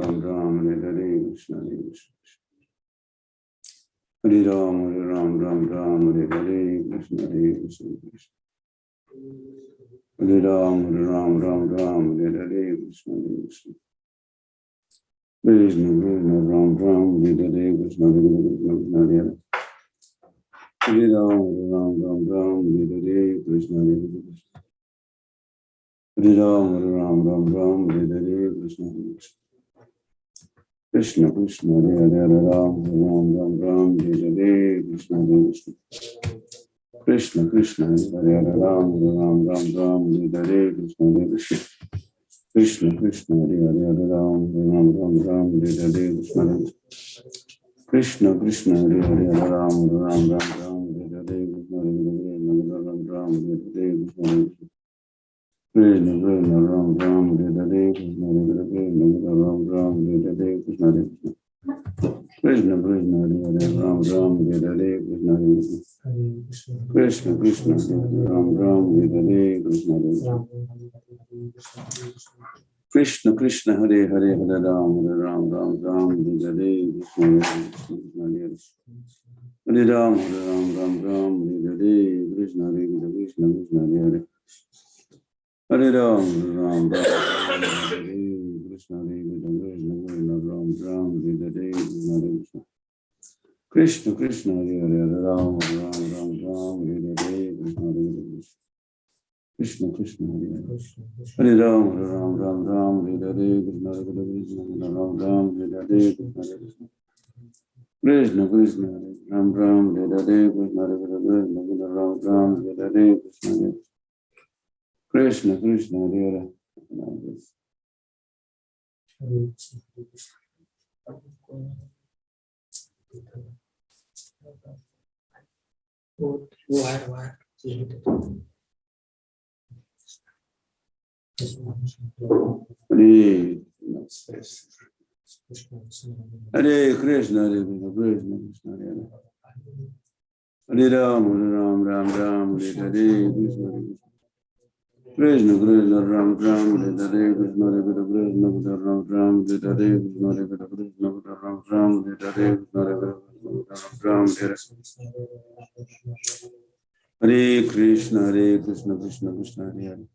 Ram Ram, Hare Krishna, Hare Krishna. Hare Ram, Ram Ram, Hare Krishna, Hare Krishna. Hare Ram, Ram, Hare Krishna, Hare Krishna. Krishna, Krishna, Ram Ram, Hare Krishna, Hare Krishna, Hare Hare Ram, Ram, Hare Krishna, Hare Krishna. Hare Ram, Ram, Hare Krishna, Hare Krishna. Krishna, Krishna, Hare Ram, Ram, Hare Krishna, Hare Krishna. Krishna, Krishna, Hare Ram, Ram, Hare Krishna, Hare Krishna. Krishna, Krishna, Hare Ram, Ram, Hare Krishna, Hare Krishna. Krishna, Krishna, Hare Ram, Ram, Hare Krishna, Hare Krishna. Krishna, Krishna, Ram, Hare Krishna, Hare Krishna, Ram, Hare Krishna, Hare Krishna. Krishna, Krishna, Hare Ram, Hare Krishna, Hare Krishna. Krishna, Krishna, Hare Ram, Hare Krishna, Hare Krishna. Krishna, Krishna, Hare Ram, Ram, Hare Krishna, Hare Krishna. Hare Ram, Hare Krishna, Hare Krishna, Krishna, Hare Hare. Hare Ram, Hare Krishna, Hare Krishna, Ram, Hare Krishna, Hare Krishna. Krishna, Krishna, Hare Ram, Hare Krishna, Hare Krishna. Krishna, Krishna, Hare Ram, Hare Krishna, Hare Krishna, Ram, Hare Krishna, Hare Krishna. Krishna, Krishna, Ram, Hare Krishna, Hare Krishna, Ram, Hare Krishna, Hare Krishna. Krishna, Krishna, Hare Hare Krishna, Hare Krishna, Krishna, Krishna, Hare Hare Ram, Ram, Hare Krishna, Hare Krishna, Krishna, Ram, Hare Krishna, Hare Krishna, Ram, Hare Krishna, Hare Krishna, Ram, Hare Krishna, Hare Krishna, Hare Krishna, Krishna, Krishna, Hare Hare.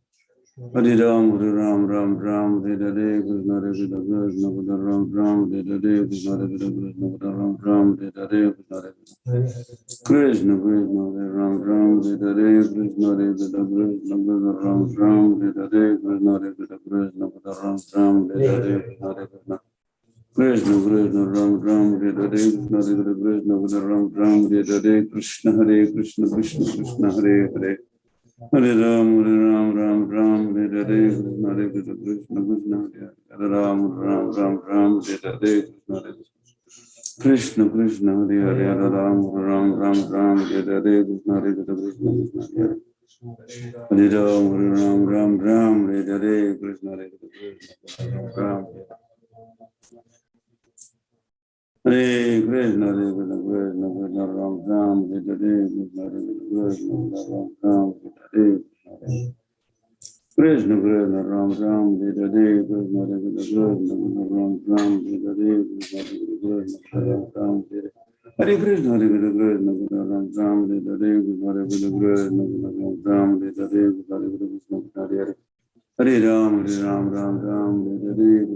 Hare Ram, Hare Krishna, Hare Krishna, Ram, Hare Krishna, Hare Krishna, Ram, Hare Krishna, Hare Krishna, Krishna, Hare Ram, Hare Krishna, Hare Krishna, Ram, Hare Krishna, Hare Krishna, Ram, Hare Krishna, Hare Krishna. Krishna, Krishna, Ram, Hare Krishna, Hare Krishna, Ram, Hare Krishna, Hare Krishna, Krishna, Krishna, Hare Hare. Hare Ram, Hare Krishna, Hare Krishna, Krishna, Krishna, Hare Ram, Hare Krishna, Hare Krishna, Krishna, Hare Ram, Hare Krishna, Hare Krishna, Krishna, Hare Hare Ram, Hare Krishna, Hare Krishna, Ram. Hare Krishna, Hare Krishna, Krishna, Krishna, Ram, Hare Krishna, Hare Krishna, Ram, Hare Krishna, Krishna, Ram, Hare Krishna, Hare Krishna, Ram, Hare Krishna, Ram, Hare Krishna, Hare Krishna, Ram, Hare Krishna, Hare Krishna, Ram, Hare Krishna, Hare Hare Ram, Hare Krishna, Hare Krishna, Krishna, Hare Hare Ram, Hare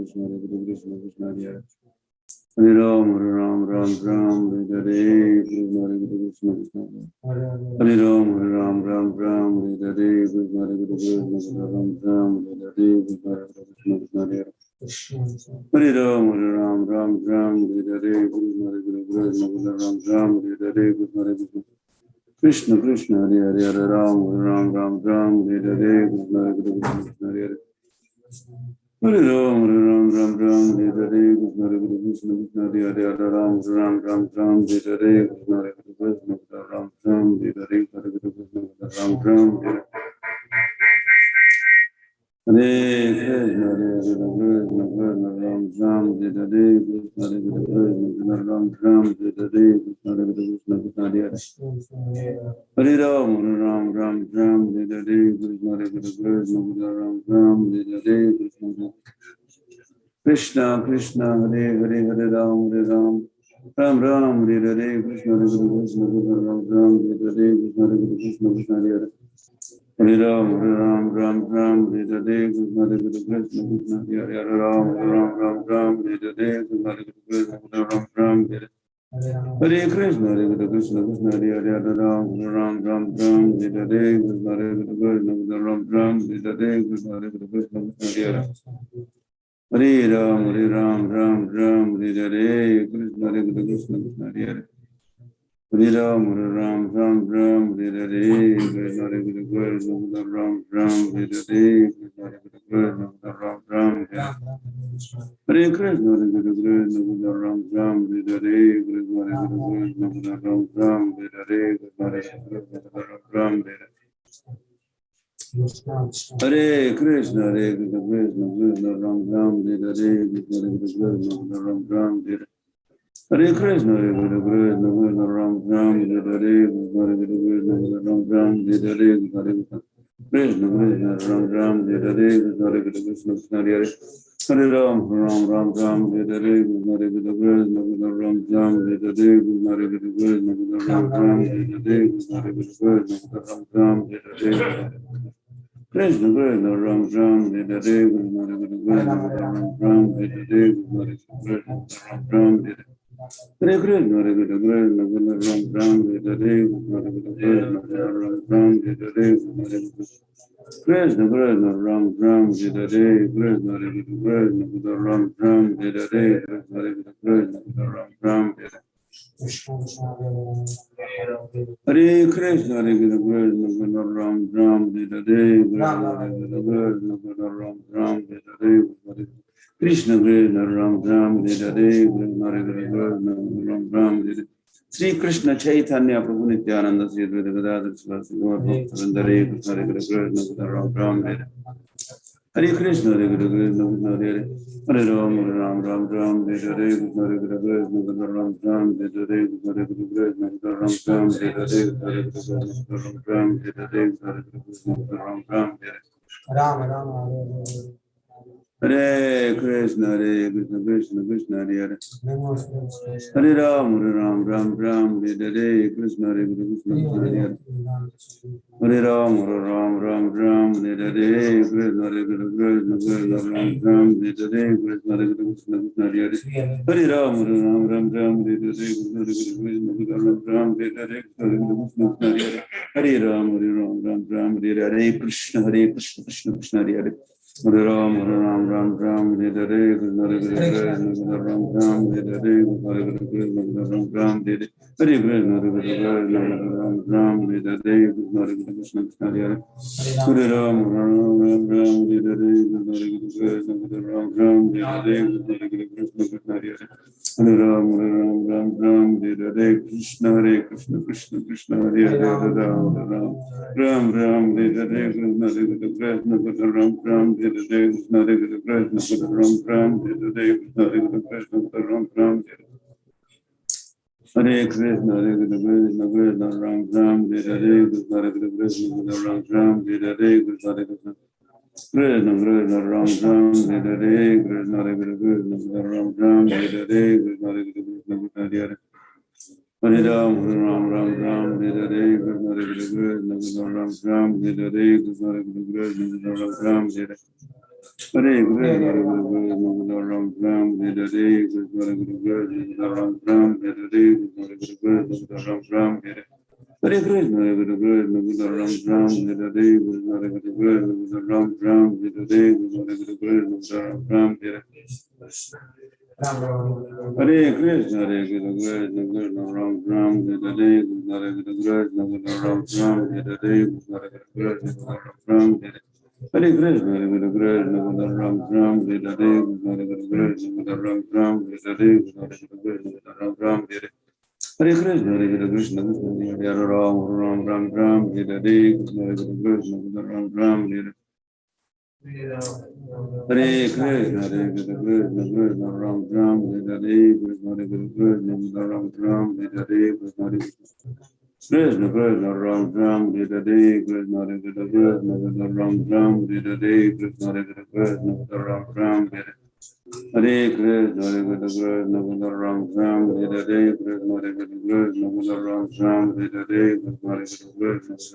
Krishna, Hare Krishna, Krishna, Hare Ram, Hare Krishna, Hare Krishna, Ram, Hare Krishna, Hare Krishna, Krishna, Hare Hare Ram, Hare Krishna, Hare Krishna, Ram, Hare Krishna, Hare Krishna. Krishna, Krishna, Hare Ram, Hare Krishna, Hare Krishna, Krishna, Hare Hare Ram, Hare Krishna, Hare Krishna, Hare Ram, Hare Krishna, Hare Krishna, Ram, Hare Krishna, Ram, Hare Hare Krishna, Hare Krishna, Ram, Hare Krishna, Hare Krishna, Ram, Hare Krishna, Hare Krishna, Krishna, Hare Hare Ram, Hare Krishna, Hare Krishna, Ram, Hare Krishna, Krishna Krishna Hare Hare Hare Ram Ram Ram Hare Hare Krishna Hare Krishna Ram Ram Hare Hare Krishna Hare Krishna Krishna Hare Hare Hare Ram Ram Ram Hare Hare Krishna Hare Krishna Krishna Hare Hare Ram Ram Hare Hare Krishna Hare Krishna Ram Ram Hare Hare Krishna Krishna Hare Hare Ram Ram Hare Hare Krishna Hare Krishna Ram Ram Hare Hare Krishna Hare Krishna Hare Hare Hare Ram Ram Hare Hare Krishna Hare Krishna Krishna Hare Hare Hare Ram Ram Hare Hare Krishna Hare Krishna Ram Ram Hare Hare Krishna Hare Krishna Ram Ram Hare Hare Krishna Hare Krishna Ram Ram Hare Hare Krishna Hare Krishna Ram Ram Hare Hare Krishna Hare Krishna Ram Ram Hare Hare Krishna Krishna Ram Ram Hare Hare Krishna Hare Krishna Ram Ram Hare Hare Krishna Ram Ram Hare Hare Krishna Ram Ram Hare Hare Krishna Ram Ram Hare Hare Krishna Hare Krishna Hare Hare Ram Ram Hare Hare Krishna Hare Krishna Ram Ram Hare Hare Krishna Hare Krishna Ram Ram Hare Hare Krishna Hare Krishna Ram Ram Hare Hare Krishna Ram Ram Hare Hare Krishna Hare Krishna Ram Ram Hare Hare Krishna Hare Krishna Ram Ram Hare Hare Krishna Ram Ram Hare Hare Krishna Ram Ram Hare Hare Krishna Ram Ram Hare Hare Krishna Ram Ram Hare Hare Krishna Ram Ram Hare Hare Krishna Ram Ram Hare Hare Ram Ram Hare Hare Krishna Ram Ram Hare Hare Krishna Ram Ram Hare Sri Krishna Chaitanya Prabhu Nityananda Sri Advaita Gadadhar Sivasadi Gaur Bhakta Hare Krishna Ram Ram Hare Hare Krishna Hare Krishna Hare Hare Ram Ram Hare Hare Krishna Hare Krishna Ram Ram Hare Hare Krishna Hare Krishna Ram Ram Hare Hare Hare Krishna Ram Ram Hare Hare Hare Krishna Ram Ram Hare Hare Krishna Krishna Krishna Hare Hare Hare Ram Ram Hare Hare Krishna Hare Krishna Hare Hare Hare Ram Ram Hare Hare Krishna Hare Krishna Ram Ram Hare Hare Krishna Hare Krishna Hare Hare Hare Ram Ram Hare Hare Krishna Hare Krishna Ram Ram Hare Hare Hare Krishna Hare Hare Hare Ram Ram Hare Hare Krishna Krishna Hare Hare Hare Ram Hare Hare Krishna Hare Krishna Ram Ram Hare Hare Hare Krishna Ram Ram Hare Hare Hare Krishna Ram Ram Hare Hare Krishna Hare Krishna Hare Hare Hare Ram Hare Hare Krishna Ram Ram Hare Hare Hare Krishna Hare Hare Hare Ram Hare Hare Krishna Krishna Hare Hare Ram Hare Hare Krishna Hare Krishna Ram Ram Hare Hare Krishna Hare Krishna Ram Ram Hare Hare Krishna Hare Krishna Ram Ram Hare Krishna Ram Ram Hare Hare Krishna Hare Krishna Ram Ram Hare Hare Krishna Hare Krishna Krishna Ram Ram Hare Hare Krishna Hare Krishna Ram Ram Hare Hare Krishna Hare Krishna Hare Hare Hare Ram Hare Hare Krishna Hare Krishna Ram Ram Hare Hare Krishna Hare Krishna Ram Ram Hare Hare Hare Krishna Ram Ram Hare Hare Krishna Hare Krishna Ram Ram Hare Hare Krishna Hare Krishna Ram Ram Hare Hare Krishna Ram Ram Hare Hare Krishna Hare Krishna Ram Ram Hare Hare Krishna Hare Krishna Ram Ram Hare Hare Krishna Ram Ram Hare Hare Krishna Hare Krishna Ram Ram Hare Hare Krishna Hare Krishna Ram Ram Hare Hare Krishna Ram Ram Hare Hare Krishna Hare Krishna Ram Ram Hare Hare Krishna Hare Krishna Ram Ram Hare Hare Krishna Hare Ram Ram Hare Hare Krishna Hare Krishna Ram Ram Hare Hare Krishna Ram Ram Hare Hare Krishna Hare Krishna Ram Ram Hare Hare Krishna Hare Krishna Ram Ram Hare Hare Krishna Hare Krishna Ram Ram Hare Hare Krishna Hare Krishna Ram Ram Hare Hare Krishna, Hare Krishna, Krishna Ram Ram, Hare Krishna, Hare Krishna, Krishna Ram Ram, Hare Krishna, Hare Krishna,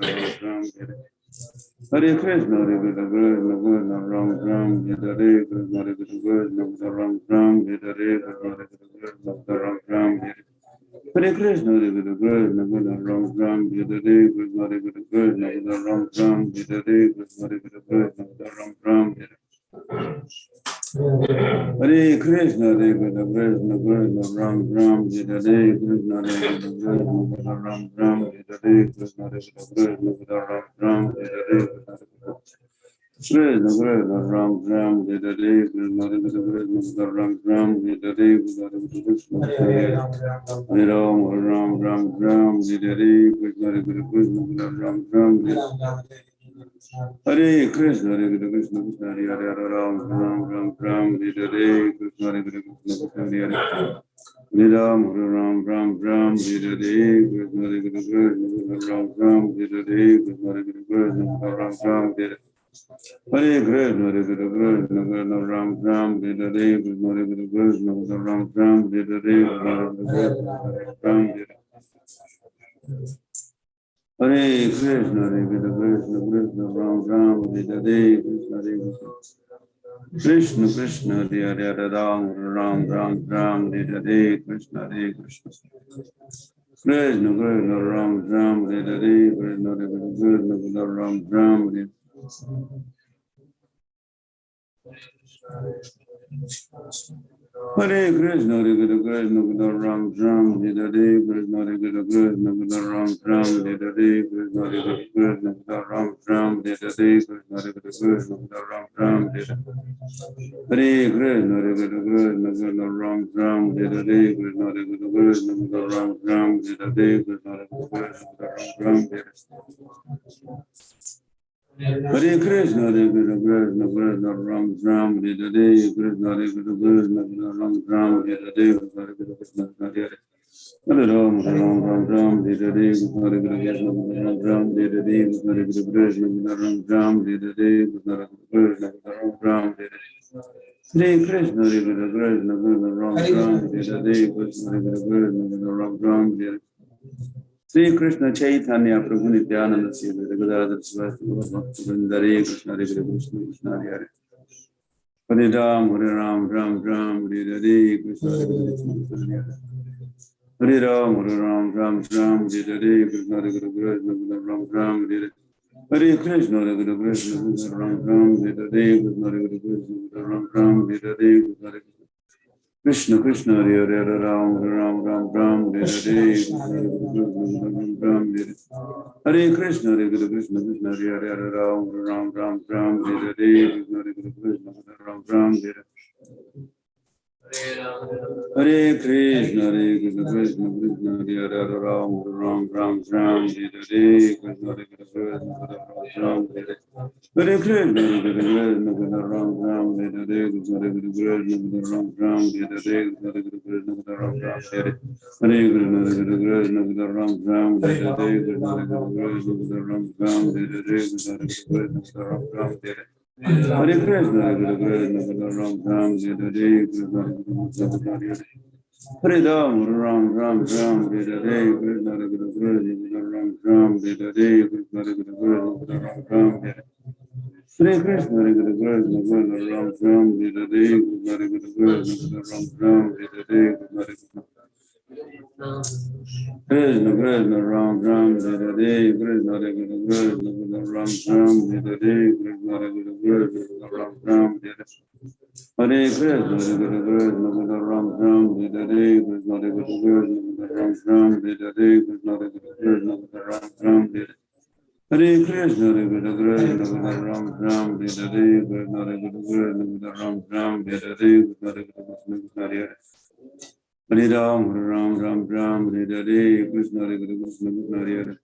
Ram Ram, Hare Krishna, Hare Krishna, Krishna Ram Ram, Hare Krishna, Hare Krishna, Krishna Ram Ram, Hare Krishna, Hare Krishna, Ram Ram, Hare Krishna, Hare Krishna, Krishna Ram Ram, Hare Krishna, Hare Krishna, Ram Ram, Hare Krishna, Hare Krishna, Ram Ram, Hare Krishna, Hare Krishna, Krishna Krishna, Ram Ram, Hare Krishna, Hare Krishna, Ram Ram, Hare Krishna, Hare Krishna, Ram Ram, Hare Krishna, Krishna Krishna, Ram Ram, Hare Krishna, Hare Krishna, Ram Ram, Hare Krishna, Hare Krishna, Hare Ram, Ram Ram, Ram, Hare Krishna, Hare Krishna, Ram Ram, Hare Krishna, Hare Krishna, Krishna Hare Hare, Ram Ram, Ram Ram, Hare Krishna, Hare Krishna, Hare Hare, Ram Ram, Ram Ram, Hare Krishna, Hare Krishna, Ram Ram, Hare Krishna, Hare Krishna, Ram Ram, Hare Hare Krishna, Hare Krishna, Krishna Ram Ram, Hare Krishna, Hare Krishna, Ram Ram, Hare Krishna, Ram Ram, Hare Krishna, Hare Krishna, Krishna Krishna, Ram Ram, Hare Krishna, Hare Krishna, Krishna, Hare Hare, Ram Ram, Ram Ram, Hare Krishna, Hare Krishna, Krishna Krishna, Ram Ram, Hare Krishna, Hare Krishna, Ram Ram, Hare Hare Krishna, Hare Krishna, Krishna Krishna, Ram Ram, Hare Krishna, Hare Krishna, Krishna Krishna, Ram Ram, Hare Krishna, Hare Krishna, Ram Ram, Hare Krishna, Hare Krishna, Ram Ram, Hare Krishna, Hare Krishna, Hare Krishna, Krishna Ram Ram, Hare Krishna, Hare Krishna, Ram Ram, Hare Krishna, Hare Krishna, Ram Ram, Hare Krishna, Hare Krishna, Krishna Krishna, Ram Ram, Hare Krishna, Hare Krishna, Ram Ram, Hare Krishna, Hare Krishna, Hare Hare, Hare Ram, Ram Ram, Ram, Hare Krishna, Hare Krishna, Ram Ram, Hare Krishna, Hare Krishna, Ram Ram, Hare Krishna, Hare Krishna, Ram Ram, Hare Hare Krishna, Hare Krishna, Krishna Krishna, Ram Ram, Hare Krishna, Hare Krishna, Ram Ram, Hare Sri Krishna Chaitanya Prabhu Nityananda Sri Gadadhar Sivasthi Bhaktivinoda Hare Krishna, Hare Krishna, Krishna Hare Hare, Hare Ram, Hare Ram, Ram Ram, Hare Hare, Krishna Hare Krishna, Krishna Hare Hare, Hare Ram, Hare Ram, Ram Ram, Hare Hare, Krishna Hare Krishna, Ram Ram, Hare Hare, Hare Krishna, Hare Krishna, Ram Ram, Hare Hare, Krishna Hare Krishna, Ram Ram, Hare Hare, Krishna Hare Krishna Krishna, Hare Hare, Ram Ram, Ram Ram, Hare Hare, Krishna Hare Krishna, Ram Ram, Hare Hare Krishna, Hare Krishna, Krishna Hare Hare, Ram Ram, Ram Ram, Hare Hare, Krishna Hare Krishna, Ram Ram, Hare Hare Krishna, Hare Krishna, Krishna Krishna Hare Hare, Ram Ram, Ram Ram, Hare Hare, Krishna Hare Krishna, Ram Ram, Hare Hare Krishna, Hare Krishna, Ram Ram, Hare Hare, Krishna Hare Krishna, Ram Ram, Hare Hare, Krishna Hare Krishna, Ram Ram, Hare Hare Krishna, Hare Krishna, Ram Ram, Hare Hare, Krishna Hare Krishna, Ram Ram, Hare Hare, Krishna Hare Krishna, Ram Ram, Hare Hare Hare Krishna, Hare Krishna, Ram Ram, Hare Hare, Krishna Hare Krishna, Hare Ram, Ram Ram, Ram, Hare Hare, Krishna Hare Krishna, Ram Ram, Hare Hare, Krishna Hare Krishna, Ram Ram, Hare Hare Krishna, Hare Krishna, Ram Ram, Hare Hare, Krishna Hare Krishna, Ram Ram, Hare Hare, Krishna Krishna Krishna, Ram Ram, Hare Hare, Krishna Hare Krishna, Ram Ram, Hare Hare, Krishna Hare Krishna, Ram Ram, Hare Hare Krishna, Hare Krishna, Ram Ram, Hare Hare, Krishna Hare Krishna, Ram Ram, Hare Hare, Krishna Hare Krishna, Ram Ram, Hare Hare Krishna, Hare Krishna, Ram Ram, Hare Hare, Krishna Hare Krishna, Ram Ram, Hare Hare, Krishna Hare Krishna, Hare Hare Hare Ram, Hare Ram, Ram Ram, Hare Hare, Krishna Hare Krishna, Hare Hare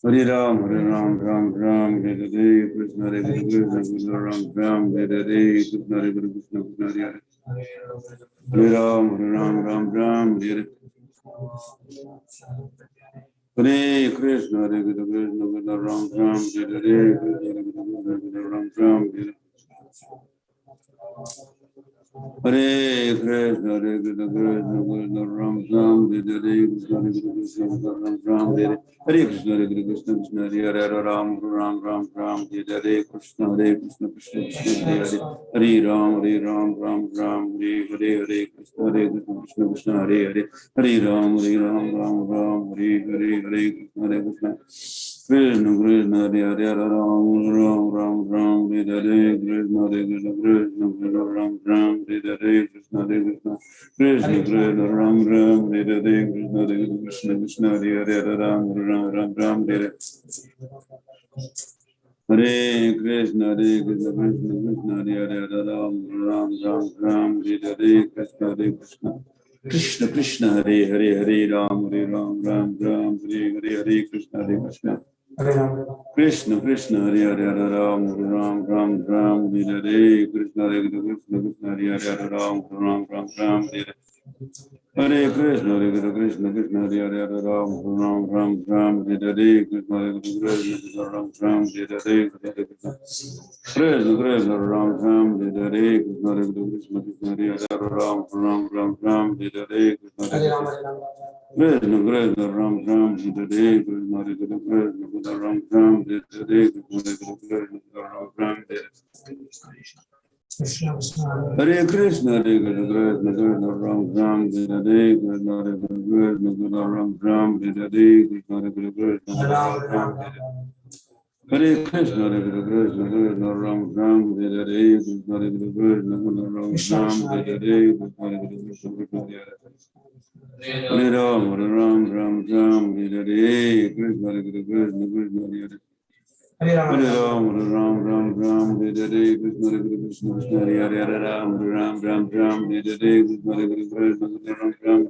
Hare Ram, Hare Ram, Ram Ram, Hare Hare, Krishna Hare Krishna, Ram Ram, Hare Hare, Krishna Hare Krishna, Hare Hare Hare Ram, Hare Ram, Ram Ram, Hare Hare Hare Krishna, Hare Krishna, Ram Ram, Hare Hare, Krishna Hare Krishna, Ram Ram, Hare Hare Krishna, Hare Krishna, Krishna Krishna, Ram Ram, Hare Krishna, Hare Krishna, Ram Ram, Hare Krishna, Hare Krishna, Krishna Hare Hare, Ram Ram, Ram Ram, Hare Krishna, Hare Krishna, Krishna Krishna, Hare Hare, Hare Ram, Ram Ram, Hare Hare, Hare Krishna, Hare Krishna, Krishna Krishna, Hare Hare, Hare Ram, Ram Ram, Hare Hare, Hare Krishna, Hare Krishna. Krishna Krishna Hare Hare Ram Ram Ram Hare Hare Krishna Hare Krishna Krishna Krishna Ram Ram Hare Hare Krishna Hare Krishna Krishna Krishna Ram Ram Hare Hare Krishna Hare Krishna Krishna Hare Hare Ram Ram Hare Hare Krishna Hare Krishna Krishna Krishna Hare Hare Ram Ram Hare Hare Krishna Hare Krishna Krishna Krishna Hare Hare Hare Ram Ram Hare Hare Hare Krishna Hare Krishna Krishna Krishna Hare Hare Ram Ram Hare Hare Krishna Hare Krishna Krishna Hare Hare Ram Hare Hare Krishna Hare Krishna Krishna Hare Hare Ram Hare Hare Krishna Hare Krishna Ram Hare Hare Krishna Krishna Ram Hare Hare Krishna Hare Krishna Krishna Hare Hare Ram Hare Hare Krishna Krishna Krishna Ram Hare Hare Krishna Hare Krishna Ram Hare Hare Krishna Ram Hare Hare Krishna Hare Krishna Krishna Ram Hare Hare Krishna Hare Krishna Ram Hare Hare Krishna Hare Krishna Ram Hare Krishna Hare Krishna Krishna Ram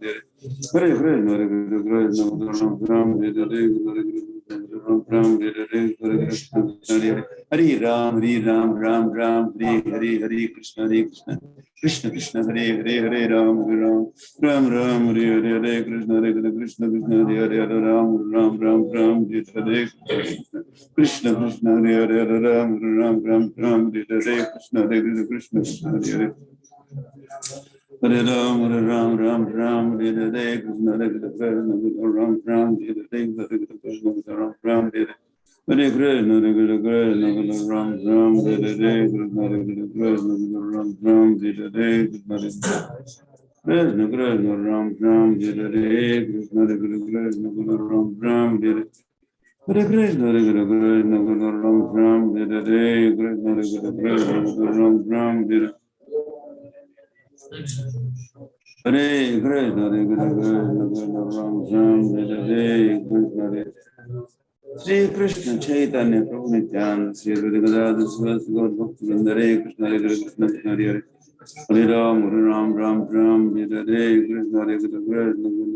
Hare Hare Krishna Hare Krishna Ram Hare Hare Krishna Hare Krishna Hare Ram Hare Hare Krishna Hare Krishna Krishna Hare Hare Hare Ram Hare Hare Krishna Hare Krishna Krishna Hare Hare Ram Hare Hare Krishna Hare Krishna Ram Hare Hare Krishna Hare Krishna Ram Hare Hare Hare Ram Hare Hare Krishna Krishna Krishna Hare Hare Ram Hare Hare Krishna Krishna Hare Hare Ram Hare Hare Krishna Krishna Hare Hare Ram Hare Hare Krishna Krishna Hare Hare Hare Ram Hare Hare Krishna Krishna Ram Hare Hare Krishna Ram Hare Hare Krishna Ram Hare Hare Krishna Ram Hare Hare Krishna Krishna Ram Hare Hare Krishna Ram Hare Hare Krishna Hare Krishna Ram Hare Hare Krishna Ram Hare Hare Krishna Hare Krishna Ram Hare Hare Krishna Shri Krishna Chaitanya Prabhu Nityananda Shri Gadadhar Sivasati Gaura Bhaktivinoda Hare Krishna Hare Krishna Hare Hare Hare Ram Hare Hare Krishna Hare Krishna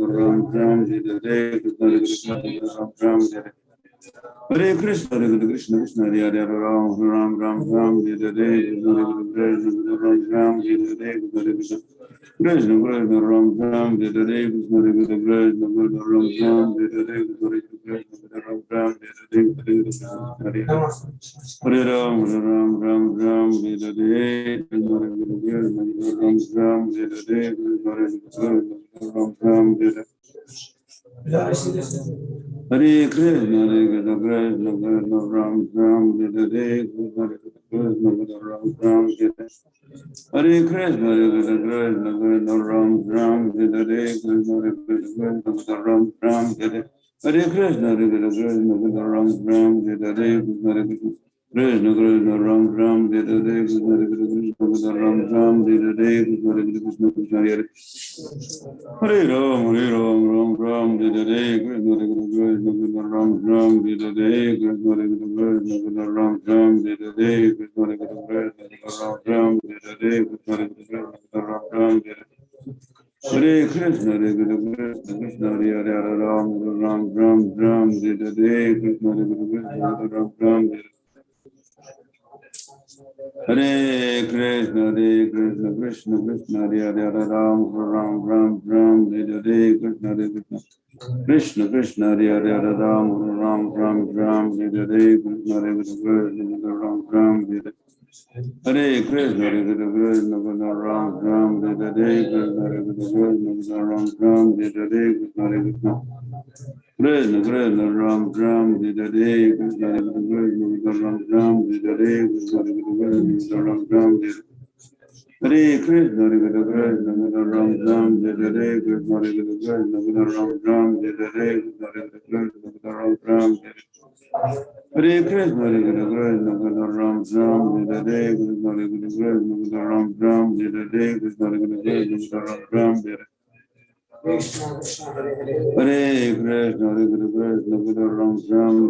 Ram Hare Hare Krishna Ram Hare Hare Krishna Krishna Hare Hare Ram Hare Hare Krishna Ram Hare Hare Krishna Krishna Ram Hare Hare Krishna Krishna Ram Hare Hare Hare Ram Hare Hare Krishna Ram Hare Hare Ram Hare Hare Krishna Krishna Ram Hare Hare Krishna Ram Hare Hare Krishna Ram Hare Krishna Ram Hare Hare Krishna Ram Hare Krishna Krishna Krishna Ram Hare Hare Krishna Krishna Ram Hare Hare Krishna Krishna Hare Hare Ram Hare Hare Krishna Krishna Ram Hare Hare Krishna Ram Hare Hare Krishna Ram Hare Hare Hare Krishna Krishna Hare Hare Ram Hare Hare Krishna Ram Hare Krishna Krishna Hare Hare Ram Hare Hare Krishna Krishna Hare Hare Ram Hare Hare Krishna Ram Hare Hare Krishna, Hare Krishna, Krishna Krishna, Ram Ram, Hare Krishna, Hare Krishna, Krishna Ram Ram, Hare Krishna, Hare Krishna, Krishna Krishna, Ram Ram, Hare Krishna, Hare Krishna, Ram Ram, Hare Krishna, Hare Krishna, Ram Ram, Hare Krishna, Hare Krishna, Ram Ram, Hare Krishna, Hare Krishna, Ram Ram, Hare Krishna, Hare Krishna, Ram Ram, Hare Krishna, Hare Krishna, Ram Ram, Hare Krishna, Hare Krishna, Ram Ram, Hare Krishna, Hare Krishna, Ram Ram,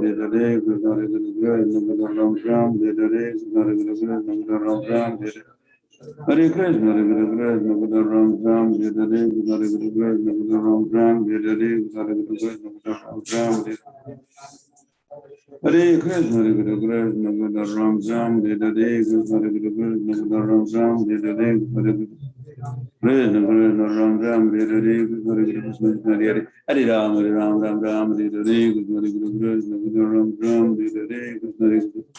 Hare Krishna, Hare Krishna, Ram Ram, Hare Krishna, Hare Krishna, Ram Ram, Hare Krishna, Hare Krishna, Ram Ram, Hare Krishna, Hare Krishna, Ram Ram, Hare Krishna, Hare Krishna, Ram Ram, Hare Krishna, Hare Krishna, Ram Ram, Hare Krishna, Hare Krishna, Ram Ram, Hare Krishna, Hare Krishna, Ram Ram, Hare Krishna, Krishna Krishna, Ram Ram, Hare Krishna, Hare Krishna, Hare Hare Ram, Hare Ram, Ram Ram, Hare Krishna, Hare Krishna, Ram Ram, Hare Krishna, Hare Krishna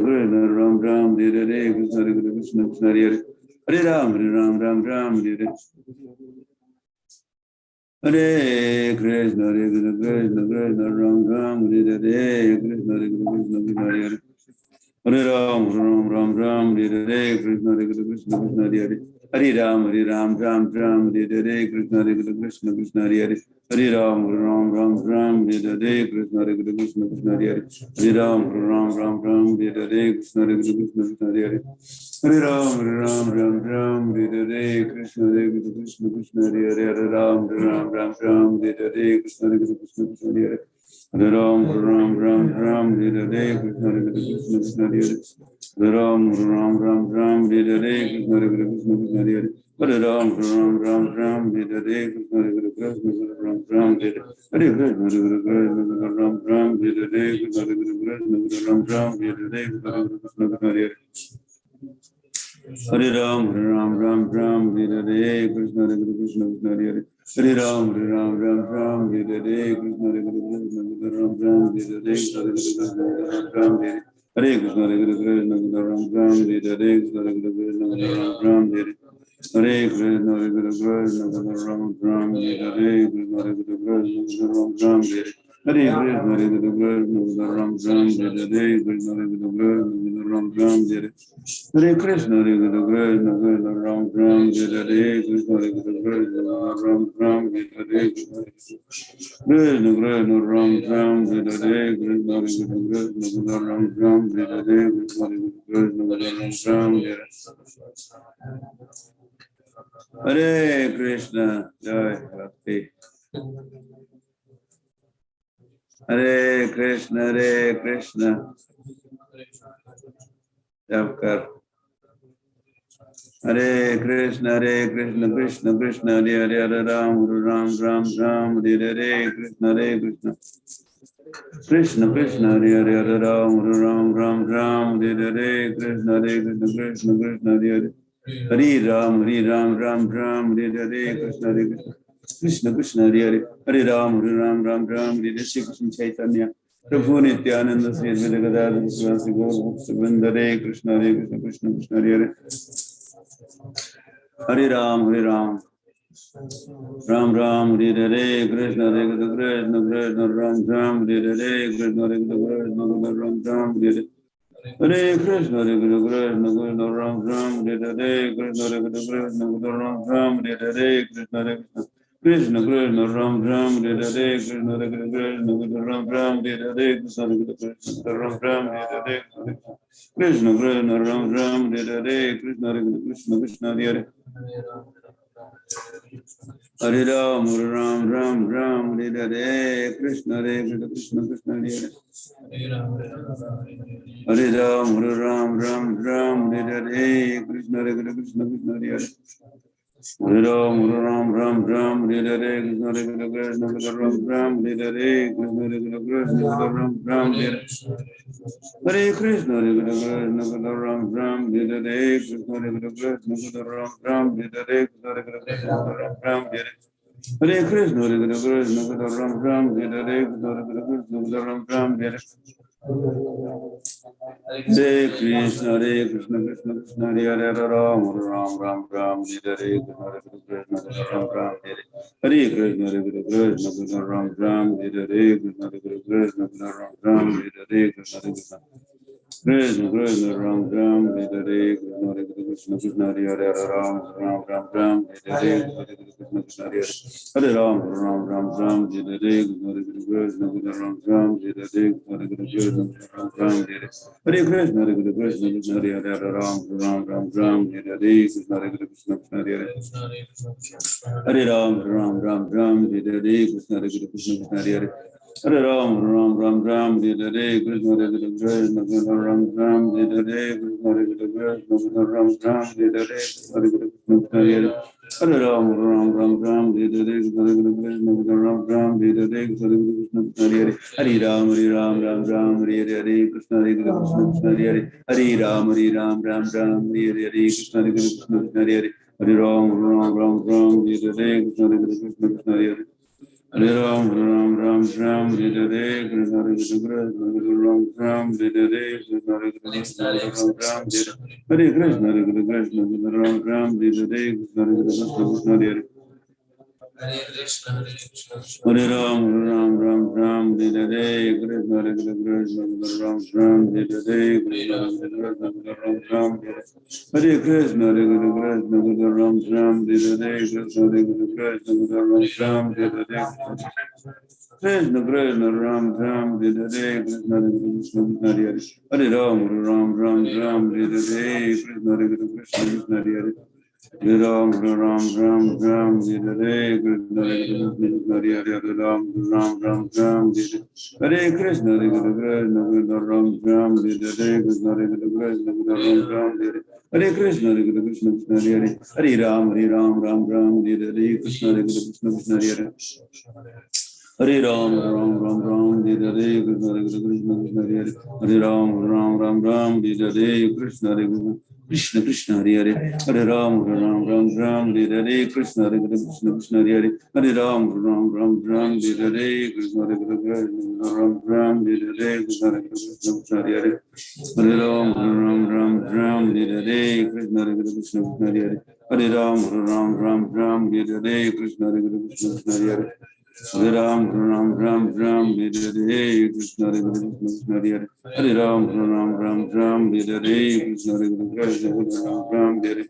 Krishna, Ram Ram, Hare Krishna, Hare Krishna, Hare Hare Ram, Hare Ram, Ram Ram, Hare Hare Krishna, Hare Krishna, Krishna Krishna, Ram Ram, Hare Krishna, Hare Krishna, Hare Hare Ram, Ram Ram, Ram Hare Krishna, Hare Krishna, Krishna Hare Hare Ram, Ram, Ram Hare Krishna, Hare Krishna, Krishna Hare Hare Ram, Ram, Ram Hare Krishna, Hare Krishna, Krishna Hare Hare Ram, Ram, Hare Krishna, Hare Krishna, Krishna Hare Hare Ram, Ram Hare Krishna, Hare Krishna, Krishna Hare Hare Ram, Ram Hare Krishna, Hare Krishna, Krishna Hare Hare Ram, Ram, Hare Krishna, Hare Krishna, Krishna Hare Hare Ram, Ram, Hare Krishna, Hare Krishna, Krishna Hare Hare Hare Ram, Ram, Hare Krishna, Hare Krishna, Ram Ram, Hare Krishna, Ram Ram, Hare Krishna, Hare Krishna, Ram Ram, Hare Krishna, Krishna Hare Hare Ram, Ram, Hare Krishna, Hare Krishna, Krishna Hare Hare Hare Ram, Ram, Hare Krishna, Hare Krishna, Ram Ram, Hare Krishna, Hare Krishna, Ram Ram, Hare Krishna, Hare Krishna, Ram Ram, Hare Krishna, Hare Krishna, Ram Ram, Hare Krishna, Hare Krishna, Ram Ram, Hare Krishna, Hare Krishna, Ram Ram, Hare Krishna, Hare Krishna, Ram Ram, Hare Krishna, Hare Krishna, Ram Ram, Hare Krishna, Hare Krishna, Ram Ram, Hare Krishna, Hare Krishna, Ram Ram, Hare Krishna, Krishna Krishna, Ram Ram, Hare Krishna, Hare Krishna, Ram Ram, Hare Krishna, Hare Krishna, Ram Ram, Hare Krishna, Jai Bhakti. Hare Krishna, Hare Krishna. जप कर Hare Krishna, Krishna Krishna, Hare Hare, Hare Ram, Ram Ram, Hare Hare, Krishna Krishna, Krishna Hare Hare, Hare Ram, Ram Hare Hare, Krishna Krishna, Hare Hare, Hare Ram, Ram Hare Hare, Krishna Krishna, Hare Hare, Hare Ram, Ram Hare Hare, Shri Krishna Chaitanya Prabhu Nityananda, Sri Advaita Gadadhara Sivasi Gaur Bhakta Hare Krishna, Krishna Hare Hare, Hare Ram, Ram Hare Hare, Krishna Krishna, Ram Hare Hare, Krishna Ram Hare Hare, Hare Krishna, Ram Hare Hare, Krishna Ram Hare Hare, Krishna Ram Hare Hare, Krishna Ram Hare Hare, Krishna Ram Hare Hare, Krishna Ram Hare Hare, Krishna Hare Hare, Hare Ram, Ram Hare Hare, Krishna Krishna, Hare Hare, Hare Ram, Ram Hare Hare, Krishna Krishna, Hare Hare, Hare Ram, Ram Hare Hare, Krishna Krishna, Ram Hare Hare, Krishna Krishna, Ram Hare Hare, Hare Krishna, Ram Hare Hare, Krishna Ram Hare Hare, Ram Hare Hare, Hare Krishna, Ram Hare Hare, Krishna Ram Hare Hare, Hare Krishna Krishna Krishna Hare Hare Ram Ram Ram Ram Hare Krishna Krishna Ram Ram Hare Krishna Krishna Ram Ram Hare Krishna Krishna Ram Ram Hare Krishna Krishna Krishna Ram Ram Hare Krishna Krishna Hare Hare Ram Ram Ram Ram Hare Krishna Hare Hare Ram Ram Ram Ram Hare Krishna Krishna Ram Ram Hare Krishna Ram Ram Hare Hare Krishna Krishna Hare Hare Ram Ram Ram Ram Hare Krishna Krishna Hare Hare Hare Ram Ram Ram Ram Hare Krishna Krishna Hare Hare Hare Ram Ram Ram Ram Hare Krishna Krishna Ram Ram Hare Krishna Krishna Ram Ram Hare Krishna Hare Hare Hare Ram Ram Ram Ram Hare Krishna Krishna Ram Ram Hare Krishna Hare Hare Hare Ram Ram Ram Hare Hare Krishna Krishna Hare Hare Hare Ram Ram Ram Hare Hare Krishna Krishna Hare Hare Hare Ram Ram Ram Ram Hare Hare Krishna Krishna Hare Hare Hare Ram Ram Ram Ram Hare Hare Krishna Krishna Ram Ram Hare Hare Krishna Krishna Ram Ram Hare Krishna Ram Ram Hare Hare Krishna Krishna Hare Hare Hare Ram Ram Ram Ram Hare Hare Krishna Krishna Ram Ram Hare Hare Krishna Krishna Ram Ram Hare Krishna Ram Ram Hare Hare Krishna Krishna Ram Ram Hare Hare Krishna Krishna Ram Ram Hare Hare Krishna Krishna Hare Hare Hare Ram Ram Ram Ram Hare Hare Krishna Krishna Hare Hare Hare Ram Ram Ram Ram Hare Hare Krishna Krishna Hare Hare Hare Ram Ram Ram Ram Hare Krishna Ram Ram Hare Hare Krishna Krishna Ram Ram Hare Krishna Krishna Hare Hare Hare Ram Ram Ram Hare Hare Krishna Krishna Hare Hare Hare Ram Ram Ram Ram Hare Hare Krishna Krishna Hare Hare Hare Ram Ram Ram Hare Hare Krishna Krishna Hare Hare Hare Ram Ram Ram Hare Hare Krishna Krishna Hare Hare Hare Ram Ram Ram Hare Hare Krishna Ram Ram Hare Hare Krishna Krishna Hare Hare Hare Ram Ram Ram Hare Hare Krishna Krishna Hare Hare Hare Ram Ram Hare Hare Krishna Krishna Hare Hare Hare Ram Ram Hare Hare Krishna Krishna Hare Hare Hare Ram Ram Hare Hare Krishna Krishna Ram Hare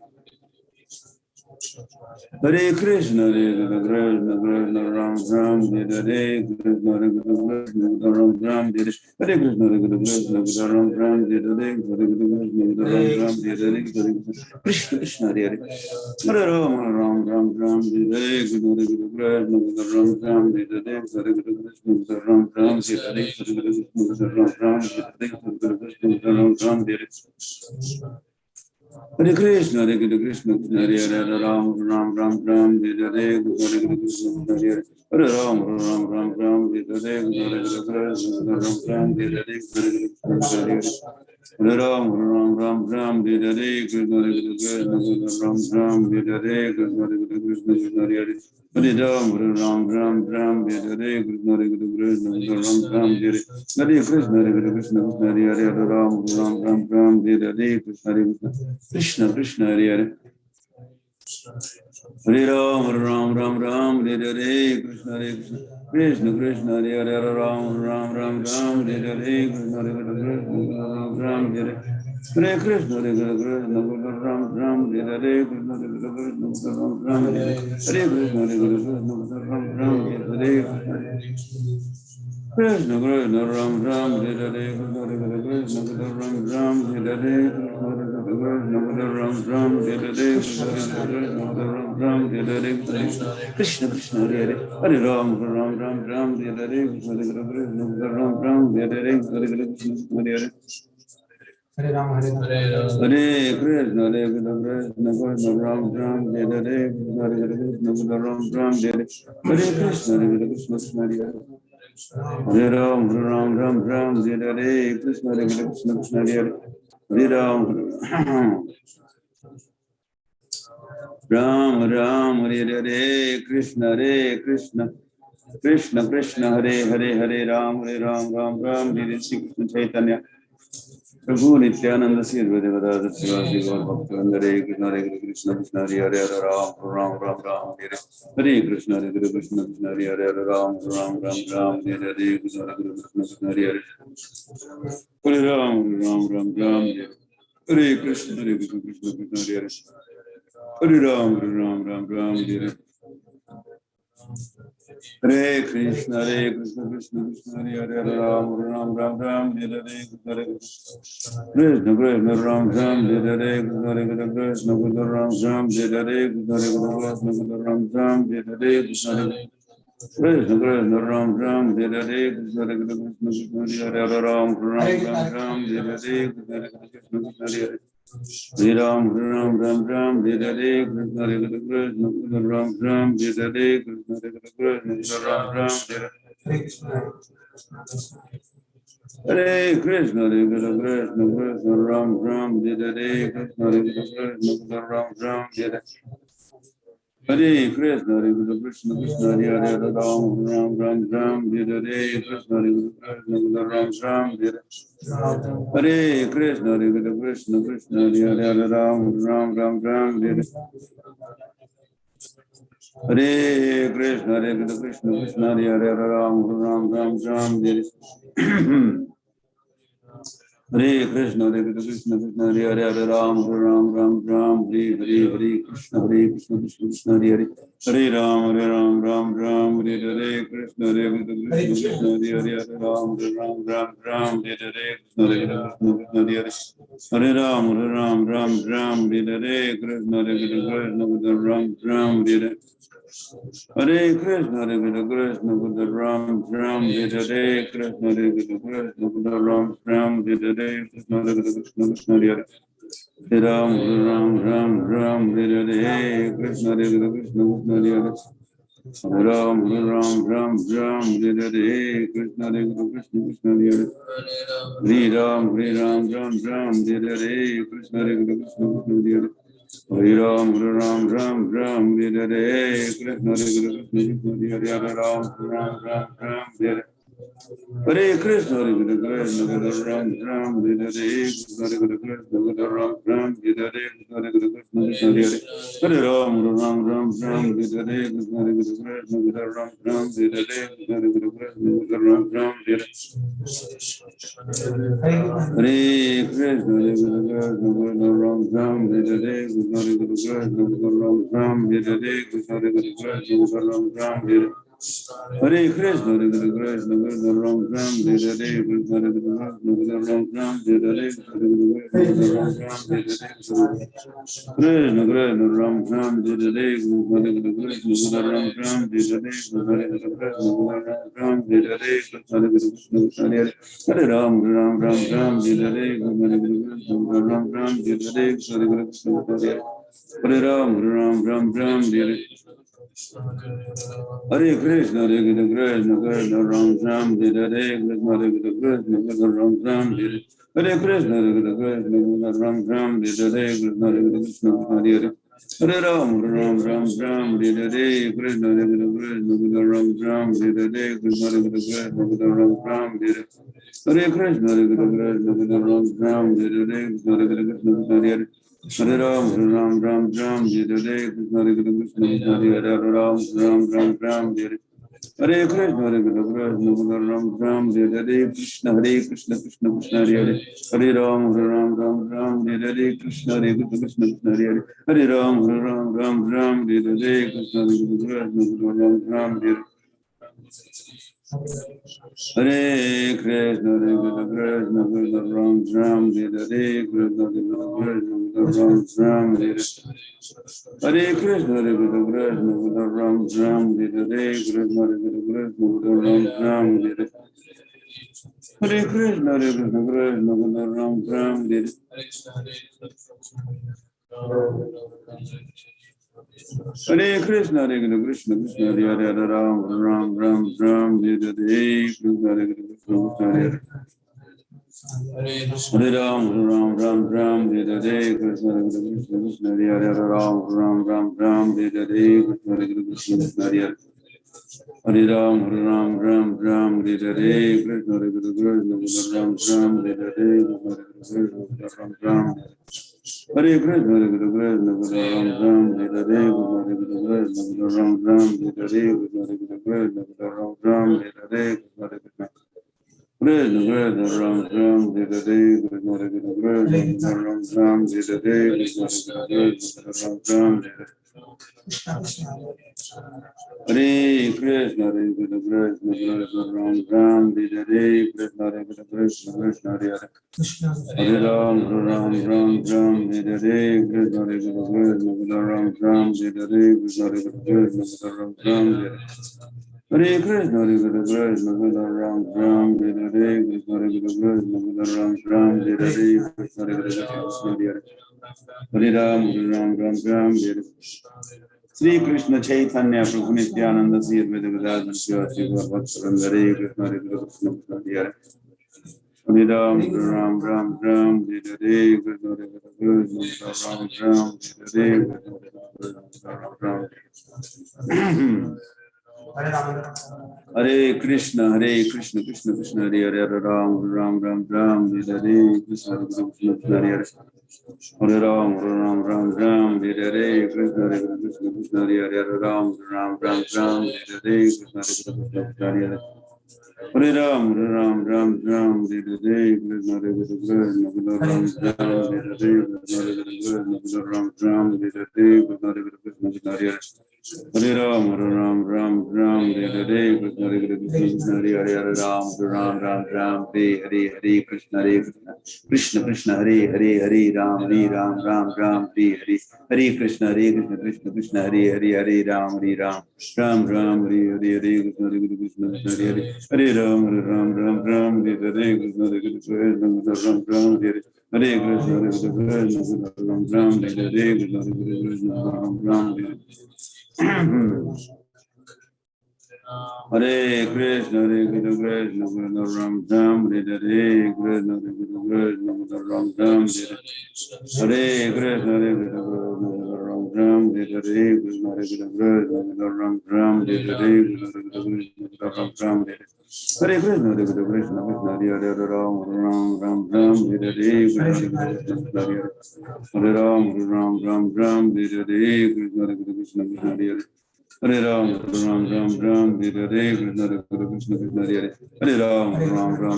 Hare Hare Krishna Krishna Ram Ram Hare Hare Krishna Krishna Ram Ram Hare Hare Krishna Krishna Ram Ram Hare Hare Hare Krishna Ram Ram Hare Hare Krishna Krishna Hare Hare Hare Ram Ram Hare Hare Krishna Krishna Ram Ram Hare Hare Hare Krishna Ram Ram Hare Hare Krishna Ram Ram Hare Hare Krishna Ram Ram Hare Hare Hare Krishna Krishna Hare Hare Ram Ram Hare Hare Hare Krishna Hare Hare Hare Ram Hare Hare Krishna Ram Ram Hare Hare Krishna Hare Hare Hare Ram Ram Hare Hare Krishna Ram Ram Hare Hare Krishna Hare Hare Hare Ram Ram Hare Hare Krishna Ram Ram Hare Hare Krishna Hare Hare Hare Ram Ram Hare Hare Krishna Krishna Hare Hare Hare Ram Ram Hare Hare Krishna Krishna Hare Hare Hare Ram Ram Hare Hare Krishna Ram Ram Hare Hare Krishna Ram Ram Hare Hare Krishna Ram Ram Hare Hare Krishna Ram Ram Hare Hare Krishna Ram Ram Hare Hare Krishna Ram Ram Hare Hare Ram Ram Hare Hare Krishna Krishna Hare Hare Hare Ram Ram Hare Hare Krishna Ram Ram Hare Hare Krishna Hare Hare Hare Ram Hare Krishna Ram Ram Hare Hare Krishna Ram Ram Hare Hare Krishna Krishna Hare Hare Hare Ram Ram Hare Hare Krishna Krishna Hare Hare Hare Ram Ram Hare Hare Krishna Krishna Krishna Hare Hare Hare Ram Ram Hare Krishna Chaitanya Prabhu Nityananda Sri Vedavada Srivasi Gaur Bhaktivinoda Hare Krishna Hare Krishna Krishna Hare Hare Hare Ram Ram Ram Ram Hare Hare Krishna Hare Krishna Krishna Hare Hare Hare Ram Ram Ram Ram Hare Hare Krishna Hare Krishna Krishna Hare Hare Hare Ram Ram Ram Ram Hare Krishna Hare Krishna Krishna Krishna Hare Hare Ram Ram Ram Ram Hare Hare Krishna Krishna Krishna Hare Hare Hare Ram Ram Ram Ram Hare Hare Krishna Krishna Ram Ram Hare Hare Krishna Krishna Krishna Ram Ram Hare Hare Krishna Krishna Ram Ram Hare Hare Krishna Krishna Krishna Ram Ram Hare Hare Krishna Krishna Hare Hare Ram Ram Ram Hare Hare Krishna Krishna Hare Hare Hare Ram Ram Ram Ram Hare Hare Krishna Krishna Ram Ram Hare Hare Krishna Krishna Ram Ram Hare Krishna Krishna Ram Ram Hare Hare Krishna Krishna Ram Ram Hare Hare Krishna Krishna Hare Hare Ram Ram Ram Ram Hare Hare Krishna Krishna Ram Ram Hare Hare Krishna Krishna Hare Hare Ram Ram Ram Ram Hare Hare Krishna Krishna Hare Hare Ram Ram Ram Ram Hare Hare Krishna Krishna Hare Hare Hare Ram Ram Ram Ram Hare Hare Krishna Krishna Hare Hare Hare Ram Ram Ram Hare Hare Krishna Krishna Hare Hare Ram Ram Ram Hare Hare Krishna Krishna Hare Hare Hare Ram Ram Hare Hare Krishna Krishna Ram Ram Hare Hare Hare Krishna Krishna Ram Ram Hare Hare Krishna Krishna Ram Ram Hare Hare Krishna Krishna Hare Hare Ram Ram Hare Hare Krishna Krishna Hare Hare Ram Ram Hare Hare Krishna Krishna Hare Hare Ram Ram Hare Hare Krishna Krishna Hare Hare Hare Ram Ram Hare Hare Krishna Krishna Hare Hare Ram Ram Hare Hare Krishna Krishna Ram Ram Hare Hare Krishna Krishna Ram Ram Hare Hare Krishna Krishna Hare Hare Hare Ram Ram Hare Hare Krishna Krishna Ram Ram Hare Hare Krishna Krishna Ram Ram Hare Hare Krishna Ram Ram Hare Hare Krishna Krishna Ram Ram Hare Hare Krishna Krishna Ram Ram Hare Hare Krishna Ram Ram Hare Hare Krishna Ram Ram Hare Hare Krishna Ram Ram Hare Hare Krishna Ram Ram Hare Hare Krishna Ram Ram Hare Hare Krishna Ram Hare Hare Krishna Hare Hare Ram Ram Hare Hare Krishna Ram Ram Hare Hare Krishna Hare Ram Hare Hare Hare Krishna Krishna Ram Ram Hare Hare Krishna Krishna Ram Ram Hare Hare Krishna Ram Ram Hare Hare Krishna Hare Hare Hare Ram Ram Hare Hare Krishna Ram Ram Hare Hare Krishna Ram Ram Hare Hare Krishna Ram Ram Hare Hare Krishna Hare Hare Hare Ram Hare Hare Krishna Krishna Hare Hare Ram Ram Hare Hare Krishna Ram Ram Hare Hare Krishna Krishna Krishna Hare Hare Hare Ram Hare Hare Krishna Krishna Hare Hare Hare Ram Hare Hare Krishna Ram Ram Hare Hare Krishna Ram Ram Hare Hare Krishna Ram Ram Hare Hare Krishna Ram Ram Hare Hare Krishna Ram Ram Hare Hare Krishna Ram Ram Hare Hare Krishna Krishna Hare Hare Ram Ram Hare Hare Krishna Krishna Hare Hare Hare Ram Hare Hare Krishna Krishna Hare Hare Ram Hare Hare Krishna Krishna Hare Hare Hare Ram, Ram, Ram, Hare Hare, Krishna, Hare Krishna, Krishna, Ram, Hare Hare, Krishna, Ram, Hare Krishna, Hare Krishna, Ram, Hare Hare, Krishna, Ram, Hare Hare, Krishna, Ram, Hare Hare, Hare Krishna. Krishna Krishna Ram Ram Hare Hare Krishna Krishna Krishna Ram Ram Hare Hare Krishna Krishna Ram Ram Hare Hare Krishna Hare Krishna Krishna Ram Ram Hare Hare Krishna Krishna Krishna Hare Hare Hare Ram Ram Hare Hare Krishna Krishna Ram Ram Hare Hare Krishna Krishna Ram Ram Hare Hare Krishna, Hare Krishna, Krishna Krishna, Ram Ram, Hare Hare, Krishna Krishna, Ram Ram, Hare Hare, Krishna Krishna, Hare Hare Ram, Ram, Hare Sri Krishna Chaitanya Prabhu Nityananda Sri Advaita Gadadhar Sivasi Bhaktivinoda Hare Krishna, Hare Krishna, Hare Hare Ram, Hare Hare, Krishna Krishna, Ram Ram, Hare Hare. Hare Krishna, Krishna Krishna, Hare Hare, Hare Ram, Ram, Hare Hare, Krishna Krishna, Hare Hare, Hare Ram, Hare Hare, Krishna Krishna, Hare Hare, Hare Ram, Hare Hare, Krishna Krishna, Hare Hare, Hare Ram, Hare Hare, Krishna Krishna, Hare Hare, Ram, Hare Hare, Krishna Krishna, Hare Hare. Hare Ram, Hare Hare, Krishna Krishna, Hare Hare, Hare Ram, Hare Hare, Krishna Krishna, Hare Hare, Hare Ram, Hare Hare, Hare Krishna, Krishna, Hare Hare, Hare Ram, Hare Hare, Hare Krishna, Hare Hare, Hare Ram, Hare Hare, Krishna Krishna, Hare Hare. Hare Krishna, Ram, Hare Hare, Krishna, Ram, Hare Hare Krishna, Krishna, Ram, Hare Hare, Krishna, Ram, Hare Krishna, Ram, Hare Hare, Krishna, Ram, Hare Hare, Ram, Hare Krishna, Krishna, Hare Hare, Ram, Hare Hare, Krishna, Hare Ram, Hare Hare, Krishna, Hare Hare. Hare Ram, Hare Hare, Krishna Krishna, Hare Hare, Hare Ram, Hare Hare, Krishna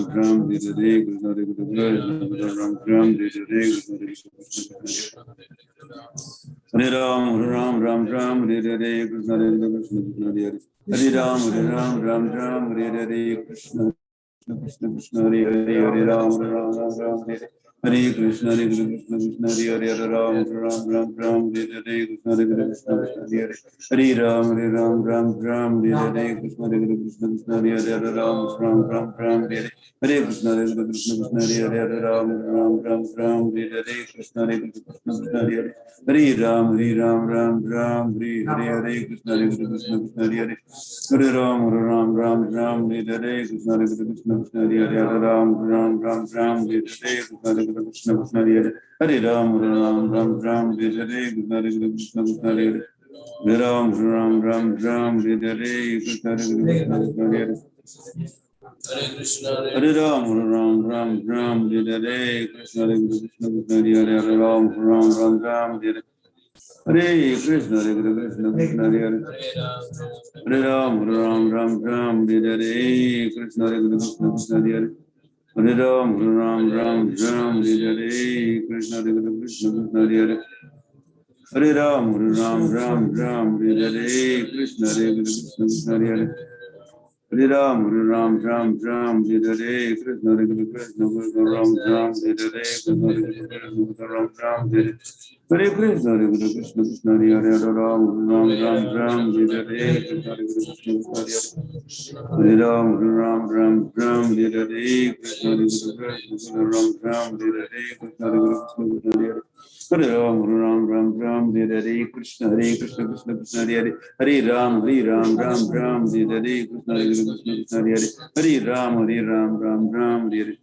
Krishna, Ram, Hare Hare, Krishna Hare Ram, Hare Hare, Krishna Krishna, Hare Hare, Hare Ram, Hare Hare, Krishna Krishna, Hare Hare, Hare Ram, Hare Hare Krishna, Krishna, Hare Hare, Hare Ram, Hare Hare, Krishna Krishna, Hare Hare, Hare Ram, Hare Hare, Krishna Krishna, Hare Hare, Hare Ram, Hare Hare Krishna, Krishna, Hare Hare, Hare Ram, Hare Hare, Krishna Krishna, Hare Hare, Hare Ram, Hare Hare, Krishna Krishna, Hare Hare, Hare Ram, Hare Hare, Krishna Krishna, Hare Hare, Hare Ram, Hare Hare, Krishna Krishna, Hare Hare, Hare Ram, Hare Hare, Krishna Krishna, Hare Hare, Hare Ram, Hare Hare, Krishna Krishna, Hare Hare. Hare Krishna, Hare Ram, Hare Hare, Krishna Krishna, Hare Hare, Hare Ram, Hare Hare. Hare Krishna, Hare Krishna, Hare Hare. Hare Ram, Hare Hare, Krishna Krishna, Hare Hare. Hare Ram, Hare Hare, Krishna Krishna, Hare Hare. Hare Ram, Hare Hare, Krishna Krishna, Hare Hare. Hare Ram, Hare Hare, Krishna Krishna, Ram, Hare Hare, Krishna Krishna, Ram, Hare. Hare Krishna, Krishna, Hare Hare, Hare Ram, Hare Hare, Krishna Krishna, Hare Hare. Hare Ram, Hare Hare, Krishna Krishna, Ram, Hare Hare, Krishna Krishna, Hare Hare. Hare Ram, Hare Hare, Krishna Krishna, Hare Hare. Hare Ram, Hare Hare, Krishna Krishna, Hare Hare. Hare Ram, Hare Hare.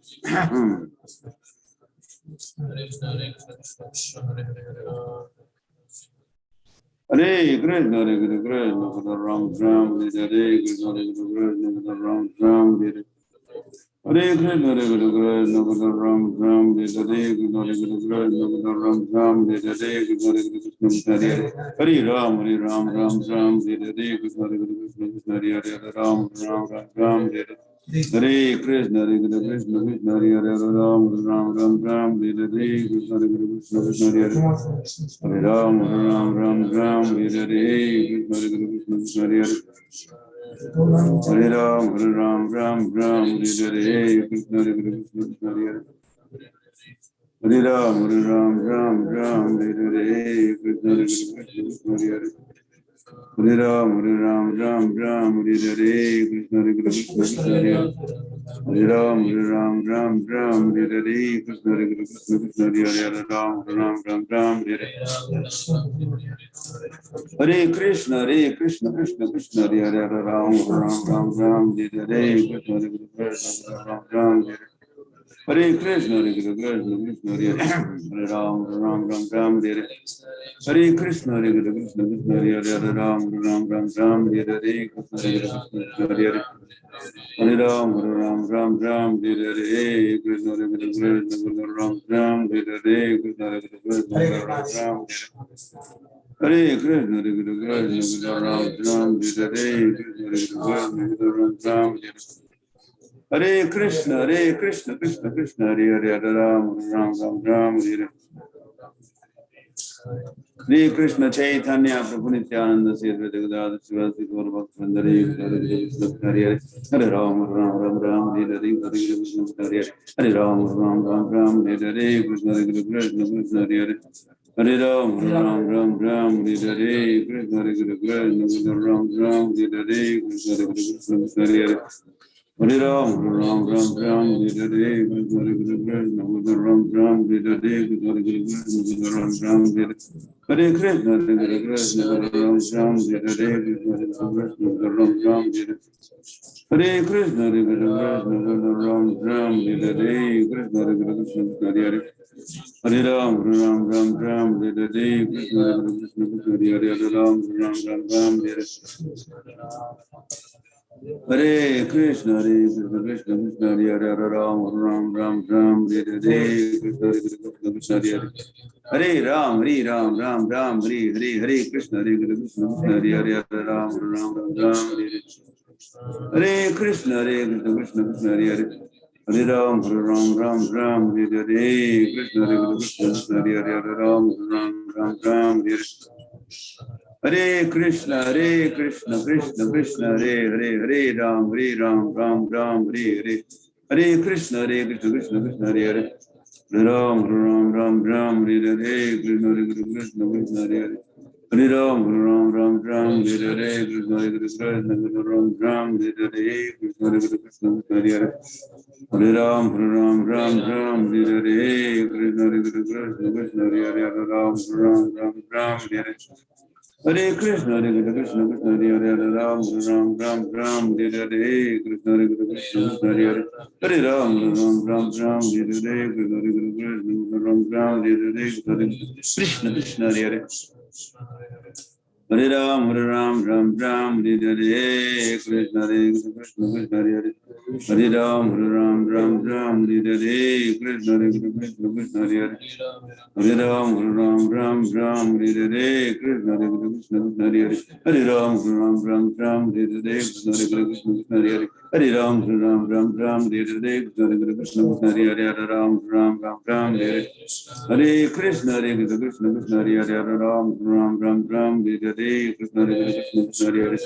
Hare Krishna, Hare Krishna, Ram Ram, Hare Krishna, Hare Krishna, Ram Ram, Hare Krishna, Hare Krishna, Ram Ram, Hare Krishna, Hare Ram Ram, Hare Krishna, Hare Hare Ram, Ram Ram, Hare Krishna, Hare Ram, Ram Ram, Hare Hare Krishna, Hare Krishna, Krishna Hare Hare, Ram Ram, Ram Ram, Hare Krishna, Krishna Hare Hare, Hare Ram, Ram Ram, Hare Hare, Krishna Krishna Hare Hare. Hare Ram, Ram, Hare Hare, Krishna Krishna Hare Hare. Hare Ram, Ram, Hare Hare, Krishna Krishna Hare Hare. Hare Ram, Ram, Hare Hare, Krishna Krishna Hare Hare. Hare Ram, Ram, Hare Hare, Krishna Krishna Hare Hare. Hare Ram, Ram, Hare Hare. Hare Krishna, Krishna Krishna, Hare Hare, Hare Ram, Ram, Hare Hare, Krishna Krishna, Ram, Hare Hare. Hare Krishna, Krishna Krishna, Hare Hare, Hare Ram, Ram, Hare Hare. Hare Krishna, Krishna Krishna, Hare Hare, Hare Ram, Ram, Hare Hare, Krishna Krishna, Hare Hare. Hare Ram, Ram, Hare Hare, Krishna Krishna, Ram, Hare Hare, Krishna Krishna, Ram, Hare Hare. Hare Krishna, Krishna Ram, Hare Hare, Krishna Krishna, Ram, Hare Hare. Hare Krishna, Krishna Krishna, Hare Hare, Hare Ram, Hare Hare. Hare Krishna Chaitanya Prabhu Nityananda Sri Advaita Gadadhar Srivasti Gaura Bhaktivinoda Hare Krishna Hare Hare, Hare Ram, Hare Hare, Hare Krishna Hare Hare, Hare Ram, Hare Hare, Krishna Krishna Hare Hare. Hare Ram, Hare Hare, Krishna Krishna, Ram Hare Hare, Krishna Krishna Hare Hare. Hare Ram, Hare Hare, Krishna Krishna, Ram Hare Hare, Krishna Krishna, Ram Hare Hare. Hare Krishna, Krishna Ram Hare Hare, Krishna Krishna, Ram Hare. Hare Krishna, Ram Hare Hare, Krishna Krishna Hare Hare. Hare Ram, Hare Hare, Krishna Krishna Hare Hare, Hare Ram, Hare Hare. Hare Krishna, Krishna Krishna, Hare Hare, Hare Ram, Hare Hare, Krishna Krishna Hare Hare. Hare Ram, Hare Hare, Hare Krishna, Krishna Hare Hare, Hare Ram, Hare Hare. Hare Krishna, Krishna Krishna, Hare Hare. Hare Ram, Hare Hare, Krishna Krishna Hare Hare, Hare Ram, Hare Hare. Hare Krishna, Krishna Krishna, Hare Hare, Hare Ram, Hare Hare. Hare Krishna, Krishna Krishna, Hare Hare. Hare Ram, Hare Hare, Krishna Krishna Hare Hare. Hare Ram, Hare Hare, Krishna Krishna, Ram Hare Hare, Krishna Krishna Hare Hare. Hare Ram, Hare Hare, Krishna Krishna, Hare Hare, Hare Ram, Hare Hare. Hare Krishna, Krishna Krishna, Hare Hare, Hare Ram, Hare Hare, Krishna Krishna, Hare Hare. Hare Ram, Hare Hare, Krishna Krishna, Ram Hare Hare, Krishna Krishna, Hare Hare. Hare Ram, Hare Hare, Krishna Krishna, Hare Hare. Hare Ram, Hare Hare, Krishna Krishna, Hare Hare. Hare Ram, Hare Hare, Krishna Krishna, Hare Hare. Hare Ram, Hare Hare, Krishna Krishna, Hare Hare. Hare Ram, Hare Hare, Krishna Krishna, Hare Hare. Hare Ram, Hare Hare. Hare Krishna, Krishna Krishna, Hare Hare. Hare Ram, Hare Hare, Krishna Krishna, Hare Hare.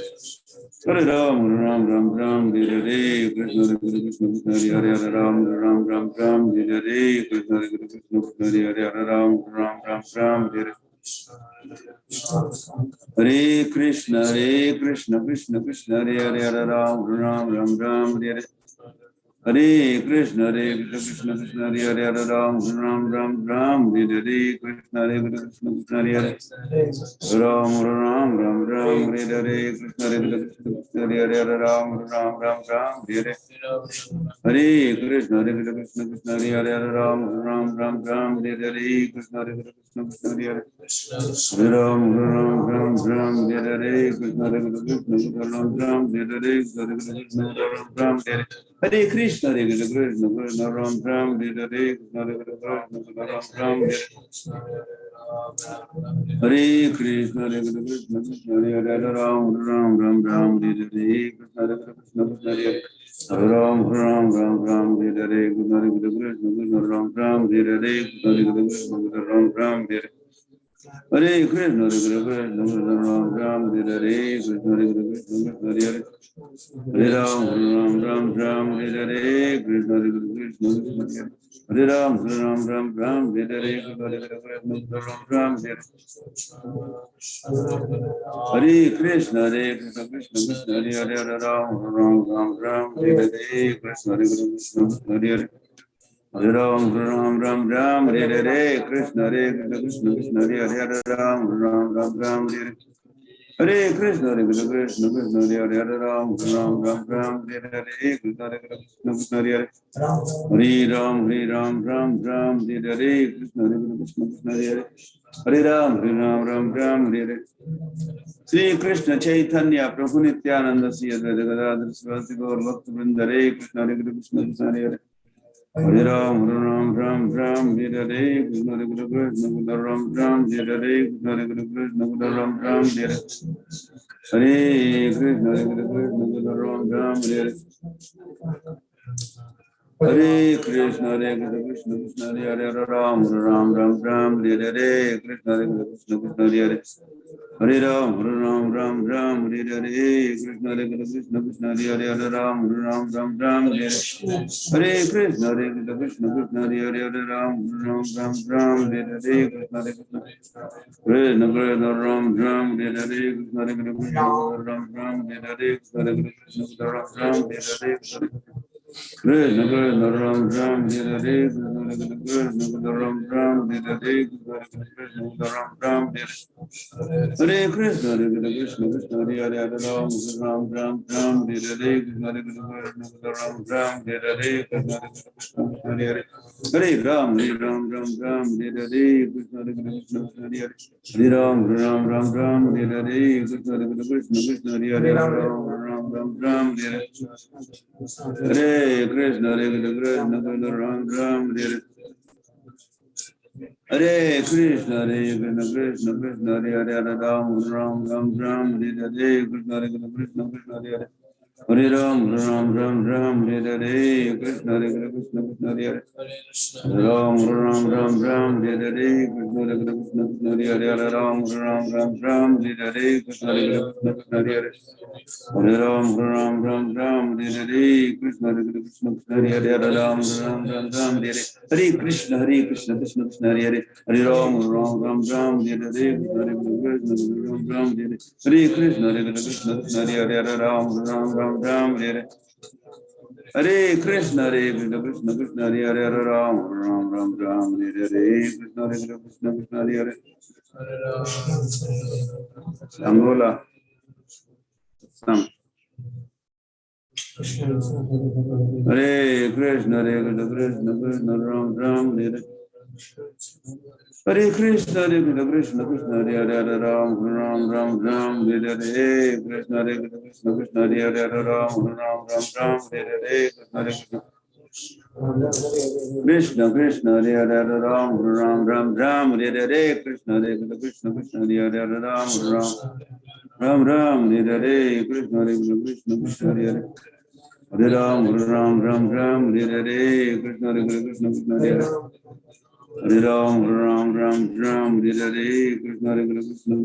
Hare Ram, Hare Hare, Krishna Krishna, Hare Hare. Hare Ram, Hare Hare, Krishna Krishna, Hare Hare. Hare Ram, Hare Hare. Hare Krishna, Krishna Krishna, Hare Hare. Hare Ram, Hare Hare. Hare Krishna Krishna Krishna Hare Hare Hare Ram Ram Ram Ram Hare Krishna Krishna Krishna Hare Hare Ram Ram Ram Ram Hare Krishna Krishna Hare Hare Ram Ram Ram Ram Hare Hare Krishna Krishna Hare Hare Ram Ram Ram Ram Hare Krishna Krishna Hare Hare Ram Ram Ram Ram Hare Krishna Krishna Ram Ram Hare Krishna Ram Ram Hare Krishna, Hare Krishna, Krishna Ram Ram, Hare Krishna, Hare Krishna, Ram Ram, Hare Krishna, Hare Krishna, Krishna Hare Ram, Ram Ram Ram, Hare Krishna, Hare Krishna, Hare Ram Ram Ram Ram, Hare Krishna, Hare Krishna, Ram Ram, Hare Krishna, Ram Ram, Hare Krishna, Hare Krishna, Ram Ram, Hare Krishna, Hare Krishna, Hare Hare Ram Ram Ram, Hare Krishna, Hare Krishna, Hare Ram Ram Ram, Hare Krishna, Ram Ram, Hare Krishna, Hare Krishna, Krishna Krishna, Hare Hare Ram Ram Ram, Hare Krishna, Hare Krishna, Hare Hare Ram Ram Ram, Hare Krishna, Hare Krishna, Krishna Hare Hare Ram Ram Ram, Hare Krishna, Hare Krishna, Krishna Krishna, Hare Hare Ram Ram Ram, Hare Krishna, Hare Krishna, Hare Hare Ram Ram, Hare Krishna, Hare Krishna, Hare Ram Ram, Hare Sri Krishna Chaitanya Prabhu Nityananda Sri Advaita Gadadhar Sivasi Gaur Bhakta Vrinda, Hare Krishna, Hare Krishna, Hare Hare Ram Ram, Hare Krishna, Hare Krishna, Ram Ram, Hare Krishna, Hare Krishna, Ram Ram, Hare Krishna, Hare Krishna, Ram Ram, Hare Hare Krishna, Hare Krishna, Krishna Hare Ram Ram, Hare Krishna, Hare Krishna, Hare Hare Ram, Hare Krishna, Hare Krishna, Hare Ram, Hare Hare Krishna, Hare Krishna, Hare Ram, Hare Krishna, Hare Krishna, Ram, Hare Krishna, Hare Krishna, Ram, Hare Krishna, Ram, Hare Krishna Krishna Ram Ram, Hare Krishna Krishna Ram Ram, Hare Krishna Ram Ram, Hare Krishna, Hare Krishna, Krishna Hare Ram Ram, Hare Krishna, Ram Ram, Hare Krishna, Hare Ram, Hare Krishna, Hare Ram, Hare Krishna, Hare Ram, Hare Hare Krishna, Hare Krishna, Ram, Hare Hare Krishna, Hare Krishna, Krishna Krishna, Hare Hare Ram, Hare Krishna, Hare Krishna, Hare Hare Ram, Hare Krishna, Hare Krishna, Hare Ram, Hare Krishna, Hare Krishna, Hare Ram, Hare Krishna, Hare Krishna, Hare Hare Ram, Hare Krishna, Hare Krishna, Hare Ram, Hare Krishna, Krishna Krishna, Hare Hare, Hare Ram, Hare Krishna, Hare Krishna, Hare Ram, Hare Hare Krishna, Hare Krishna, Krishna Krishna, Hare Ram, Hare Krishna, Krishna, Hare Angola, Sam. Hare Krishna, Krishna, Ram, Hare Hare Krishna, Krishna Krishna, Hare Ram, Hare Krishna, Krishna, Hare Ram, Hare Krishna, Krishna Krishna, Hare Ram, Hare Krishna, Krishna, Hare Ram, Hare Krishna, Krishna, Hare Hare Ram, Hare Krishna, Krishna, Hare Hare Ram, Hare Krishna, Krishna,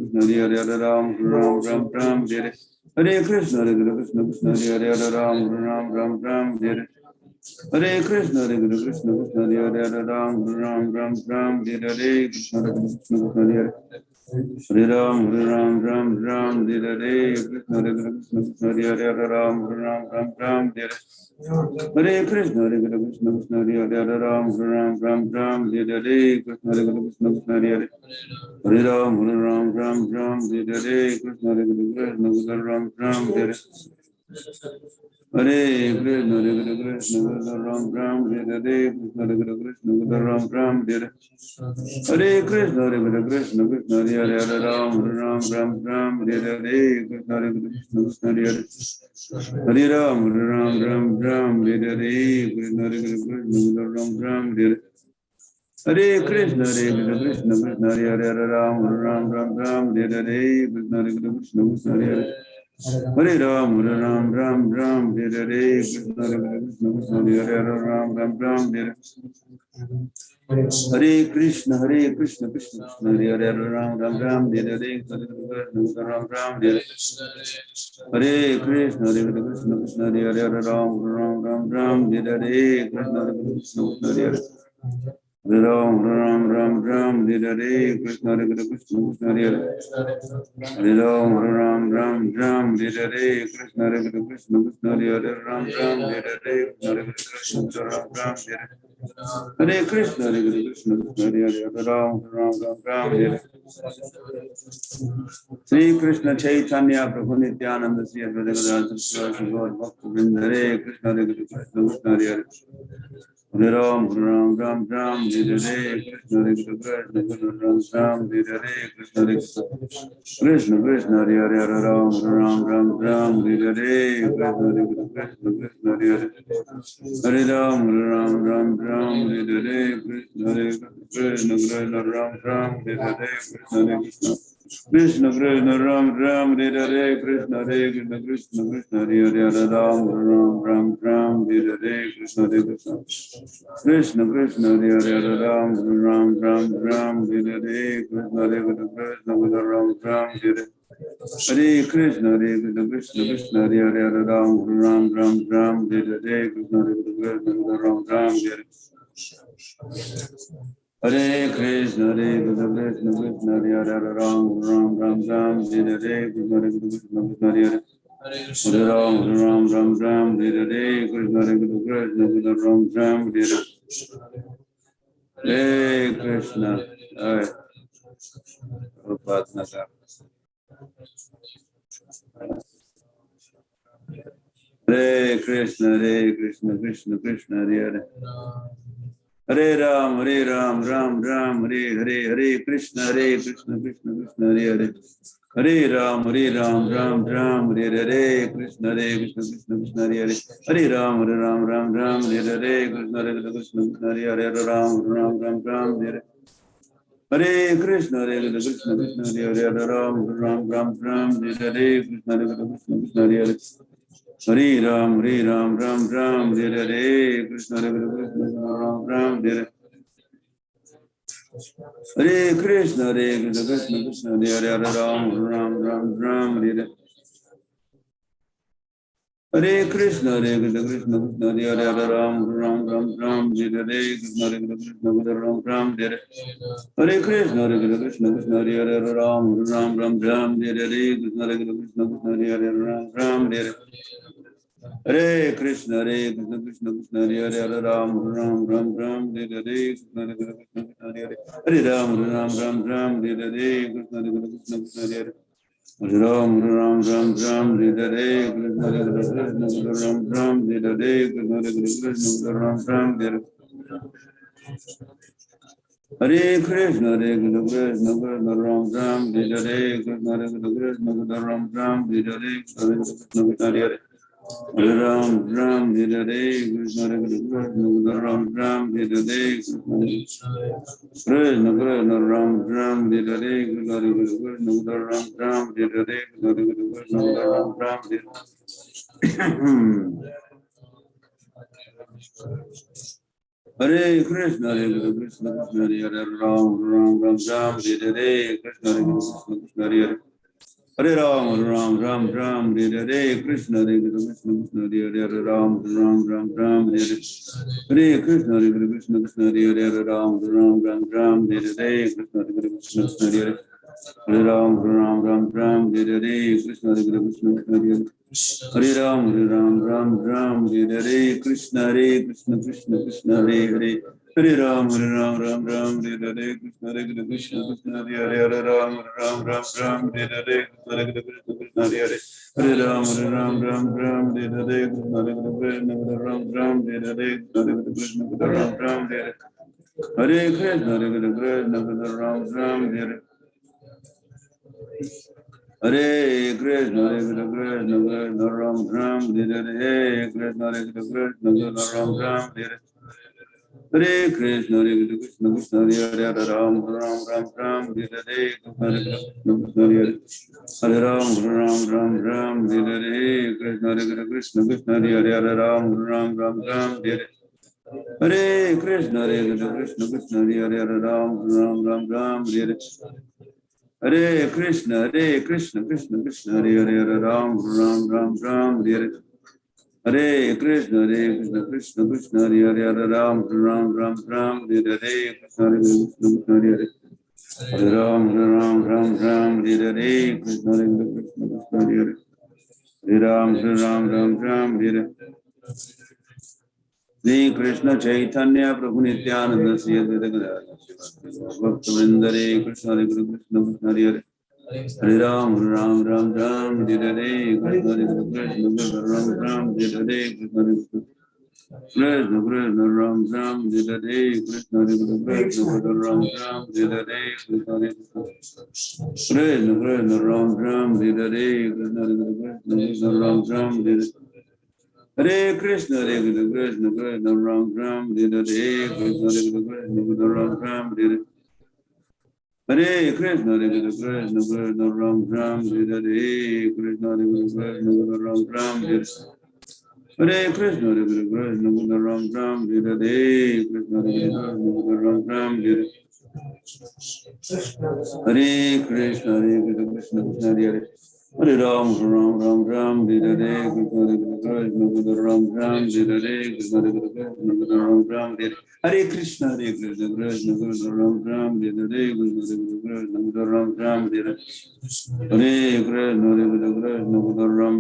Hare Ram, Hare Hare Krishna, Krishna, Hare Ram, Hare Hare Krishna, Krishna, Hare Ram, Hare Krishna, Krishna, Hare Hare Ram, Ram, Ram, Hare Hare, Krishna, Hare Krishna, Krishna, Hare Hare, Ram, Ram, Hare Hare Krishna, Hare Krishna, Krishna, Hare Hare, Ram, Ram, Hare Hare, Krishna, Hare Krishna, Krishna, Hare Hare, Hare Ram, Ram, Hare Hare, Krishna, Hare Krishna, Ram, Hare Hare. Hare Krishna, Hare Krishna, Ram, Hare Hare, Krishna, Hare Krishna, Ram, Hare Hare. Hare Krishna, Hare Krishna, Krishna Hare Hare, Ram, Hare Hare, Krishna Hare Krishna, Krishna Hare Hare. Hare Ram, Hare Hare, Krishna Hare Krishna, Ram, Hare Hare. Hare Krishna, Krishna Hare Hare, Ram, Hare Hare, Krishna Hare Krishna, Krishna Hare Hare. Hare Ram, Hare Hare, Krishna Hare Krishna, Krishna Hare Hare, Ram, Hare Hare. Hare Krishna, Krishna Krishna, Hare Hare, Ram, Hare Hare, Hare Ram, Hare Hare. Hare Krishna, Krishna Krishna, Hare Hare, Ram, Hare Hare, Krishna Hare Krishna, Hare Hare. Hare Ram, Hare Hare, Krishna Hare Krishna, Hare Hare. Hare Ram, Hare Hare, Krishna Hare Krishna, Hare Hare, Ram, Hare Hare, Hare Krishna, Ram, Hare Hare. Hare Krishna, Krishna Krishna, Hare Hare, Ram, Hare Hare. Sri Krishna Chaitanya Prabhu Nityananda Sri Advaita Gadadhar Sri Gaur Bhakta Vrinda, Hare Krishna, Krishna Krishna, Hare Hare. Hare Ram, Hare Hare, Krishna Hare Krishna, Ram, Hare Hare, Krishna Hare Krishna, Krishna Krishna, Hare Hare, Hare Ram, Hare Hare, Krishna Hare Krishna, Krishna Hare Hare. Hare Ram, Hare Hare, Krishna Hare Krishna, Krishna Ram, Hare Hare, Krishna Hare Krishna. Krishna Krishna Ram Hare Hare, Krishna Hare Krishna, Krishna Krishna Hare Hare, Hare Ram, Hare Hare, Krishna Hare Krishna. Krishna Krishna Hare Hare, Hare Ram, Hare Hare, Krishna Hare Krishna, Krishna Hare Ram, Hare Hare Krishna, Krishna Krishna Hare Hare, Hare Ram, Hare Hare, Krishna Hare Krishna, Hare Ram, Hare. Hare Krishna, Krishna Krishna, Hare Hare, Hare Ram, Hare Hare, Krishna Hare Krishna, Hare Hare. Hare Ram, Hare Hare, Krishna Hare Krishna, Hare Ram, Hare Hare. Hare Krishna, Prabhupada Nagar. Hare Krishna, Krishna Krishna, Hare Hare. Hare Ram, Ram Hare Hare, Hare Krishna, Krishna Krishna, Hare Hare. Hare Ram, Ram Hare Hare, Krishna Krishna, Krishna Hare Hare. Hare Ram, Ram Hare Hare, Krishna Krishna, Krishna Hare Hare. Hare Ram, Ram Hare Hare. Hare Krishna, Krishna Krishna, Hare Hare. Hare Ram, Ram Hare Hare, Krishna Krishna, Krishna Hare Hare. Hare Ram, Ram Hare Hare, Krishna Krishna, Ram Hare Hare. Hare Krishna, Krishna Krishna, Hare Hare, Hare Ram, Ram Hare Hare. Hare Krishna, Krishna Krishna, Hare Hare, Hare Ram, Ram Hare Hare, Krishna Krishna, Hare Ram, Hare Hare. Hare Krishna, Krishna Krishna, Hare Hare, Hare Ram, Ram Hare Hare, Krishna Krishna, Hare Hare, Ram Hare Hare. Hare Krishna, Krishna Krishna, Hare Hare, Hare Ram, Ram Hare Hare, Krishna Krishna, Hare Hare. Hare Ram, Ram Hare Hare, Krishna Krishna, Hare Hare. Hare Ram, Hare Hare, Krishna Krishna, Ram Hare Hare, Krishna Krishna, Ram Hare Hare. Hare Krishna, Krishna Krishna, Ram Hare Hare, Krishna Krishna, Ram Hare Hare, Krishna Krishna, Hare Hare. Hare Ram, Hare Hare, Krishna Krishna, Ram Hare Hare, Krishna Krishna, Ram Hare Hare, Krishna Krishna, Ram Hare Hare, Krishna Krishna, Ram Hare Hare. Hare Krishna, Krishna Krishna, Hare Hare, Ram Hare Hare, Krishna Krishna, Hare Hare. Hare Ram, Hare Hare, Krishna Krishna, Hare Hare, Hare Ram, Hare Hare. Hare Krishna, Krishna Krishna, Hare Hare, Hare Ram, Hare Hare, Krishna Krishna, Hare Hare. Hare Ram Ram Ram Hare Hare Krishna Hare Krishna Krishna Hare Hare Ram Ram Hare Krishna Krishna Krishna Hare Hare Hare Ram Ram Hare Hare Krishna Krishna Krishna Hare Hare Ram Ram Hare Hare Krishna Krishna Hare Hare Hare Ram Ram Hare Hare Krishna Krishna Ram Hare Hare Krishna Ram Hare Hare Krishna Ram Hare Hare Krishna, Hare Krishna, Ram Ram, Hare Krishna, Hare Krishna, Ram Ram, Hare Krishna, Hare Krishna, Krishna Hare Hare, Ram Ram, Hare Krishna, Hare Ram, Hare Krishna, Krishna Krishna Hare Hare, Ram Hare Hare Krishna, Hare Krishna, Hare Hare, Ram Hare Hare Krishna, Krishna Krishna, Hare Hare, Ram, Hare Hare Krishna, Krishna Krishna, Hare Hare, Ram, Hare Krishna, Hare Ram, Hare Krishna, Krishna Hare Ram, Hare Shri Krishna Chaitanya Prabhu Nityananda Sri Advaita Bhaktivinoda Krishna Hare Krishna Hare Hare Ram Ram Hare Hare Krishna Krishna Ram Hare Hare Krishna Krishna Ram Hare Hare Krishna Krishna Ram Hare Hare Krishna Krishna Ram Hare Hare Krishna Ram Hare Hare Hare Krishna, Krishna Ram, Hare Krishna, Ram, Hare Krishna, Krishna Ram, Hare Krishna, Ram, Hare Krishna, Krishna Ram, Hare Krishna, Ram, Hare Krishna, Krishna Hare Hare Ram, Hare Hare Krishna, Ram, Hare Krishna, Ram, Hare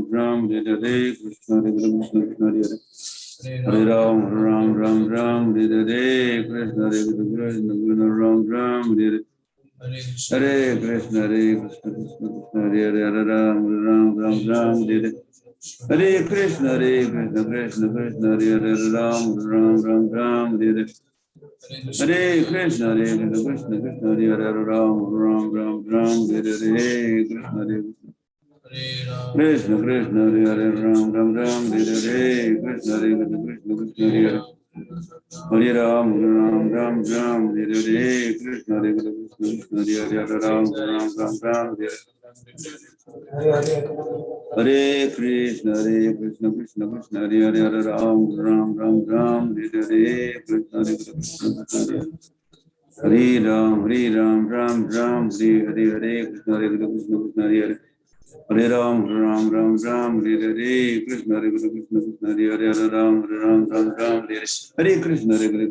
Krishna, Krishna Ram, Hare Krishna, Ram, Hare Hare Krishna, Ram, Hare Krishna, Krishna Hare Ram, Hare Krishna, Ram, Hare Hare Krishna, Krishna Hare Ram, Hare Hare Krishna, Krishna Hare Ram, Hare Hare Krishna, Krishna Hare Ram, Hare Krishna, Hare Ram, Hare Krishna,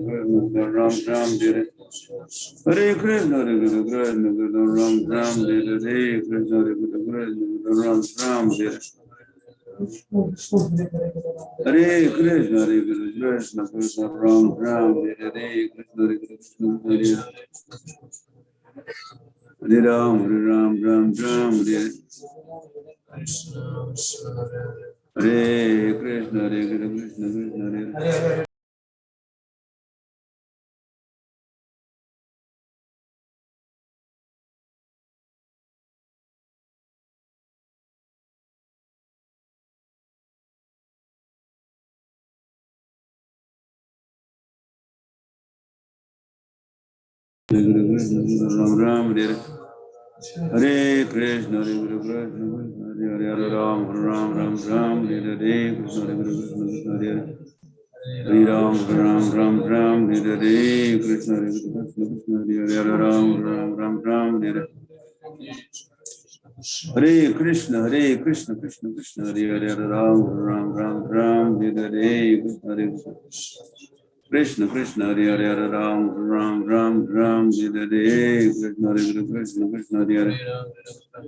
Hare Hare Ram, Hare Krishna, Hare Ram, Hare Krishna, Krishna, Hare Ram, Hare Krishna, Hare Ram, Hare Krishna, Hare Hare Ram, Hare Krishna, Hare Ram, Hare Krishna, Hare Hare Ram, Hare Krishna, Ram, Hare Krishna, Ram, Hare Hare Krishna, Ram, Hare Hare Krishna, Krishna Ram, Hare Krishna, Hare Ram, Hare Hare Krishna, Krishna, Hare Ram, Hare Hare Krishna, Hare Ram, Hare Krishna, Hare Ram, Hare Krishna, Hare Ram, Hare Hare Krishna Krishna Krishna Hare Hare Ram Ram Ram Ram Hare Hare Hare Krishna Krishna Hare Hare Ram Ram Ram Ram Hare Hare Krishna Hare Krishna Krishna Hare Hare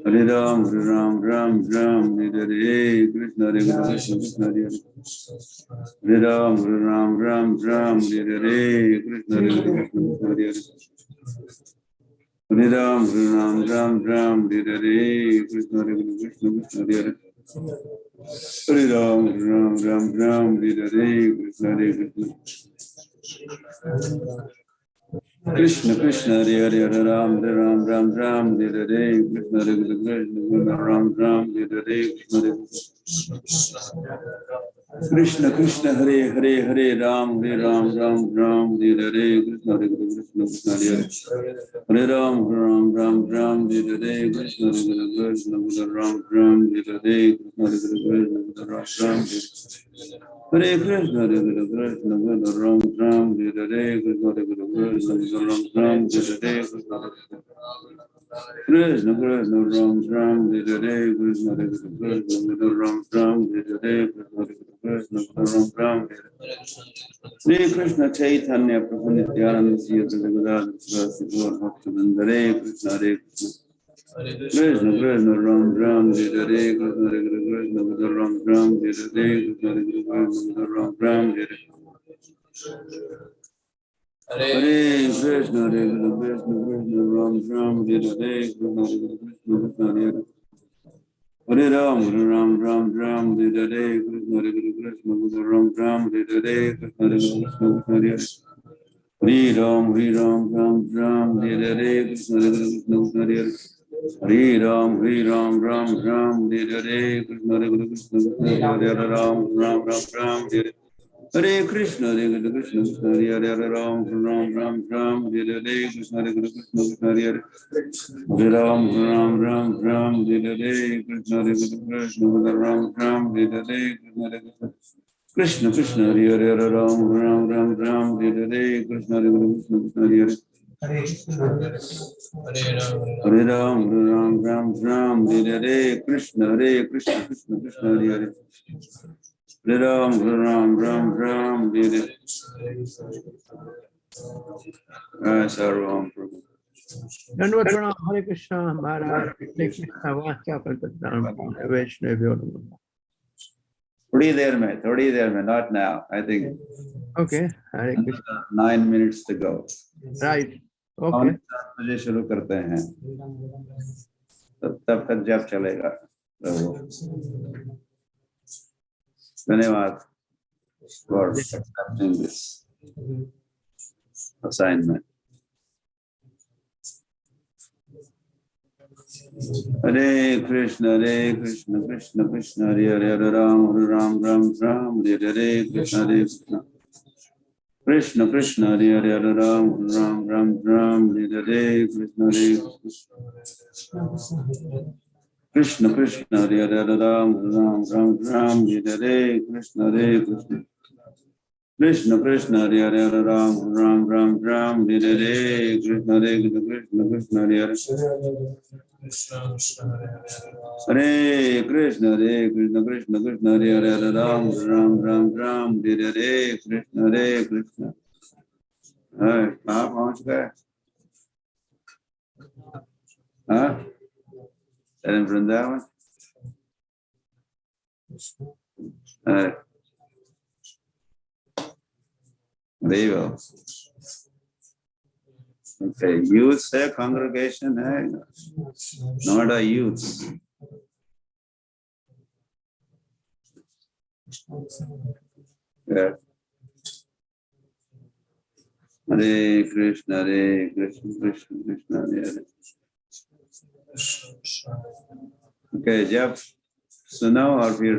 Hare Ram Ram Ram Hare Hare Krishna Hare Krishna Krishna Hare Hare Hare Ram Ram Ram Hare Hare Krishna Hare Krishna Krishna Hare Hare Hare Ram Ram Ram Hare Hare Krishna Hare Krishna Krishna Hare Hare Hare Ram Ram Hare Hare Krishna Hare Krishna Krishna Krishna Hare Hare Hare Ram Ram Hare Hare Krishna Hare Krishna Ram Hare Hare Krishna Krishna Hare Hare Hare Ram Ram Hare Hare Krishna Hare Krishna Krishna Hare Hare Hare Ram Ram Hare Hare Krishna Hare Krishna Ram Hare Hare Krishna Hare Krishna Ram Hare Krishna Hare Krishna Ram Hare Hare Krishna Hare Krishna Ram Hare Hare Krishna Krishna Ram Hare Hare Krishna Hare Krishna Ram Hare Hare Krishna Ram Hare Krishna Chaitanya Prabhu Nityananda Sri Advaita Bhaktivinoda Hare Krishna Hare Krishna Krishna Krishna Ram Hare Hare Krishna Hare Krishna Ram Hare Hare Krishna Hare Krishna Ram Hare Hare Krishna Hare Krishna Krishna Ram Hare Hare Krishna Hare Krishna Hare Hare Ram Hare Hare Krishna Hare Krishna Ram Hare Hare Krishna Hare Krishna Hare Hare Ram Hare Hare Krishna Hare Krishna Hare Hare Ram Hare Hare Krishna Hare Krishna Hare Ram Hare Hare Krishna Krishna Hare Hare Ram Hare Hare Krishna Hare Krishna Hare Hare Ram Hare Hare Krishna Hare Krishna Ram Hare Hare Krishna Krishna Hare Hare Ram Hare Hare Krishna Hare Krishna Hare Hare Hare Ram Hare Hare Krishna Krishna Krishna Hare Hare Hare Ram Hare Sarvam Prabhu. Dandavat pranam. Hare Krishna Maharaj. Hare Krishna Vaakya Kalpatam Vaishnavyo Namaha. थोड़ी देर में, not now. I think. Okay. Hare Krishna. 9 minutes to go. Right. Okay. 7 बजे शुरू करते हैं. तब तक जब चलेगा. धन्यवाद for accepting this assignment. Hare Krishna Krishna Krishna Hare Hare Ram Ram Hare Hare Krishna Krishna Krishna Hare Hare Ram Ram Hare Hare Krishna Krishna Krishna Hare Hare Ram Hare Hare Krishna Krishna Krishna Hare Hare Ram Hare Hare Krishna Krishna Hare Hare Hare Krishna Krishna Hare Hare Ram Hare Hare Krishna कहाँ पहुँच गए? हाँ? In Vrindavan? There you go. Okay, youth है, congregation है, not a youth. Yeah. Hare Krishna Krishna Hare Hare. Okay, जब सुनो और फिर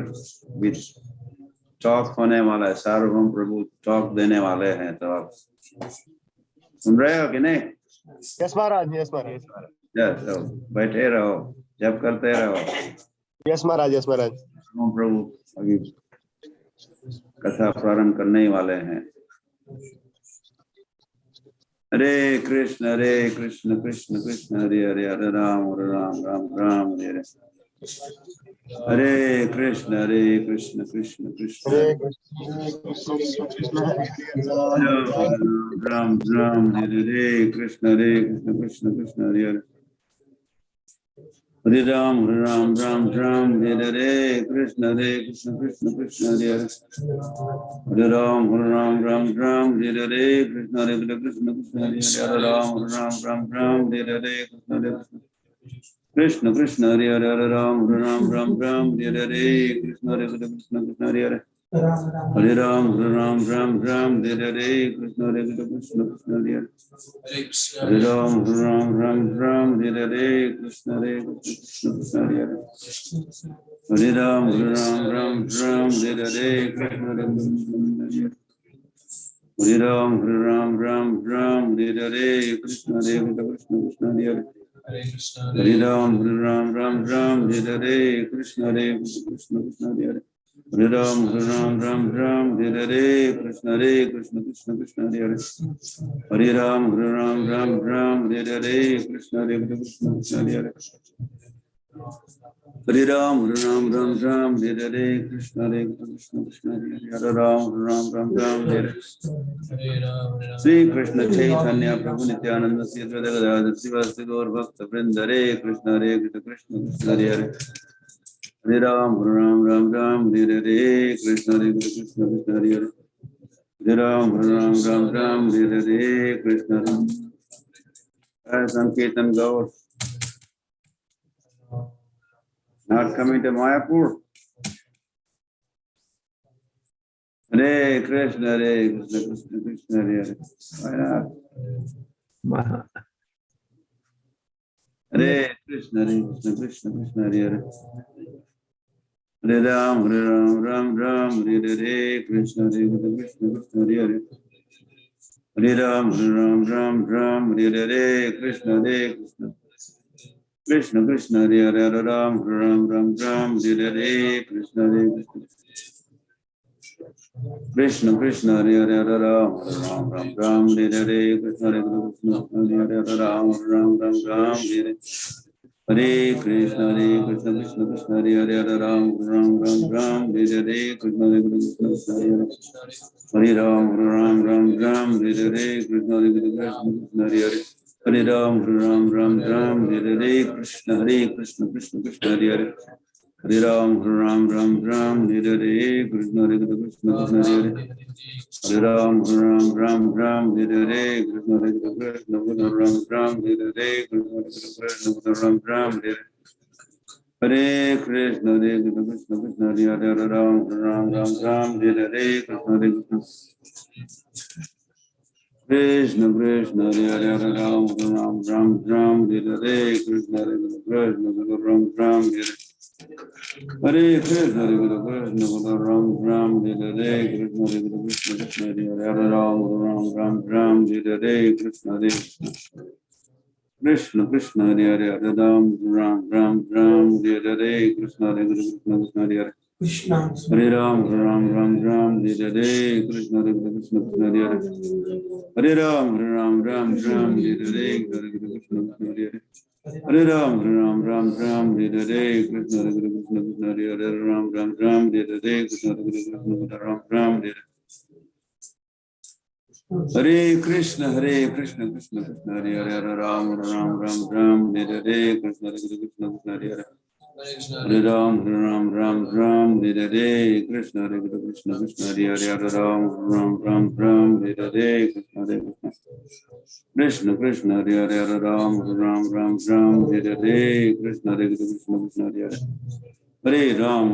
टॉक होने वाला है, सार्वभौम प्रभु टॉक देने वाले हैं, तो आप सुन रहे हो कि नहीं? यस महाराज, यस महाराज। तो बैठे रहो, जब करते रहो। यस महाराज, यस महाराज। प्रभु अभी कथा प्रारंभ करने वाले हैं। Hare Krishna Krishna Krishna Hare Hare Hare Ram Ram Ram Hare Hare. Hare Krishna Krishna Krishna Hare Krishna Krishna Ram Ram Hare Krishna Krishna Hare Hare. Hare Ram Ram Hare Krishna Krishna Hare Hare. Hare Ram Ram Hare Krishna Krishna Hare Hare. Ram Hare Krishna Krishna Hare Hare. Hare Ram Ram Hare Krishna Krishna Hare Hare. Hare Ram Hare Krishna Krishna Hare Hare. Hare Ram Hare Krishna Krishna Hare Hare. Hare Ram Hare Krishna Krishna. Hare Ram Hare Krishna Krishna Hare Hare. Hare Ram Hare Krishna Krishna Hare Hare. Hare Ram Hare Krishna Krishna Hare Hare. Hare Ram Hare Krishna Krishna Hare Hare. Hare Ram Hare Krishna Krishna Hare Hare. Hare Ram Hare. Shri Krishna Chaitanya Prabhu Nityananda Sri Advaita Gadadhar Srivasadi Gaur Bhakta Vrinda. Hare Krishna Krishna Hare Hare. Hare Ram Hare Krishna Krishna Hare Hare. Hare Ram Hare Krishna. Sankirtan Gaur. Not coming to Mayapur. Hare Krishna Krishna Hare Hare. Why not? Maha. Hare Krishna Krishna Hare Hare. Hare Ram Hare Krishna Krishna Hare Hare. Hare Ram Hare Krishna Krishna Krishna Hare Hare. Hare Ram Hare Krishna Krishna Hare Hare. Hare Ram Hare Krishna Hare Hare. Ram Hare. Hare Krishna Krishna Hare Hare. Hare Ram Hare Krishna Hare Hare. Hare Ram Hare Krishna Hare Hare. Hare Ram Hare Krishna Krishna Hare Hare. Hare Ram Hare Krishna Krishna Hare Hare. Hare Ram Hare Krishna Hare Hare. Hare Krishna Krishna Hare Hare. Hare Ram Hare Krishna Krishna Hare Hare. Hare Ram Hare Krishna Ram Hare. Hare Krishna Krishna Ram Hare Krishna Hare Hare. Ram Hare Krishna Krishna Hare Hare. Hare Ram Hare Krishna Hare Hare. Hare Ram Hare Krishna Hare Hare. Hare Ram Hare Krishna Hare Hare. Hare Ram Hare Krishna Hare Hare. Hare Ram Hare Krishna Hare. Hare Krishna Krishna Hare Hare. Hare Ram Hare Krishna Hare Hare. Hare Ram Hare Krishna Krishna Hare Hare. Hare Ram Hare Krishna Hare Hare. Hare Ram Hare Krishna Krishna Hare Hare. Hare Ram Hare Krishna Krishna Hare Hare. Hare Ram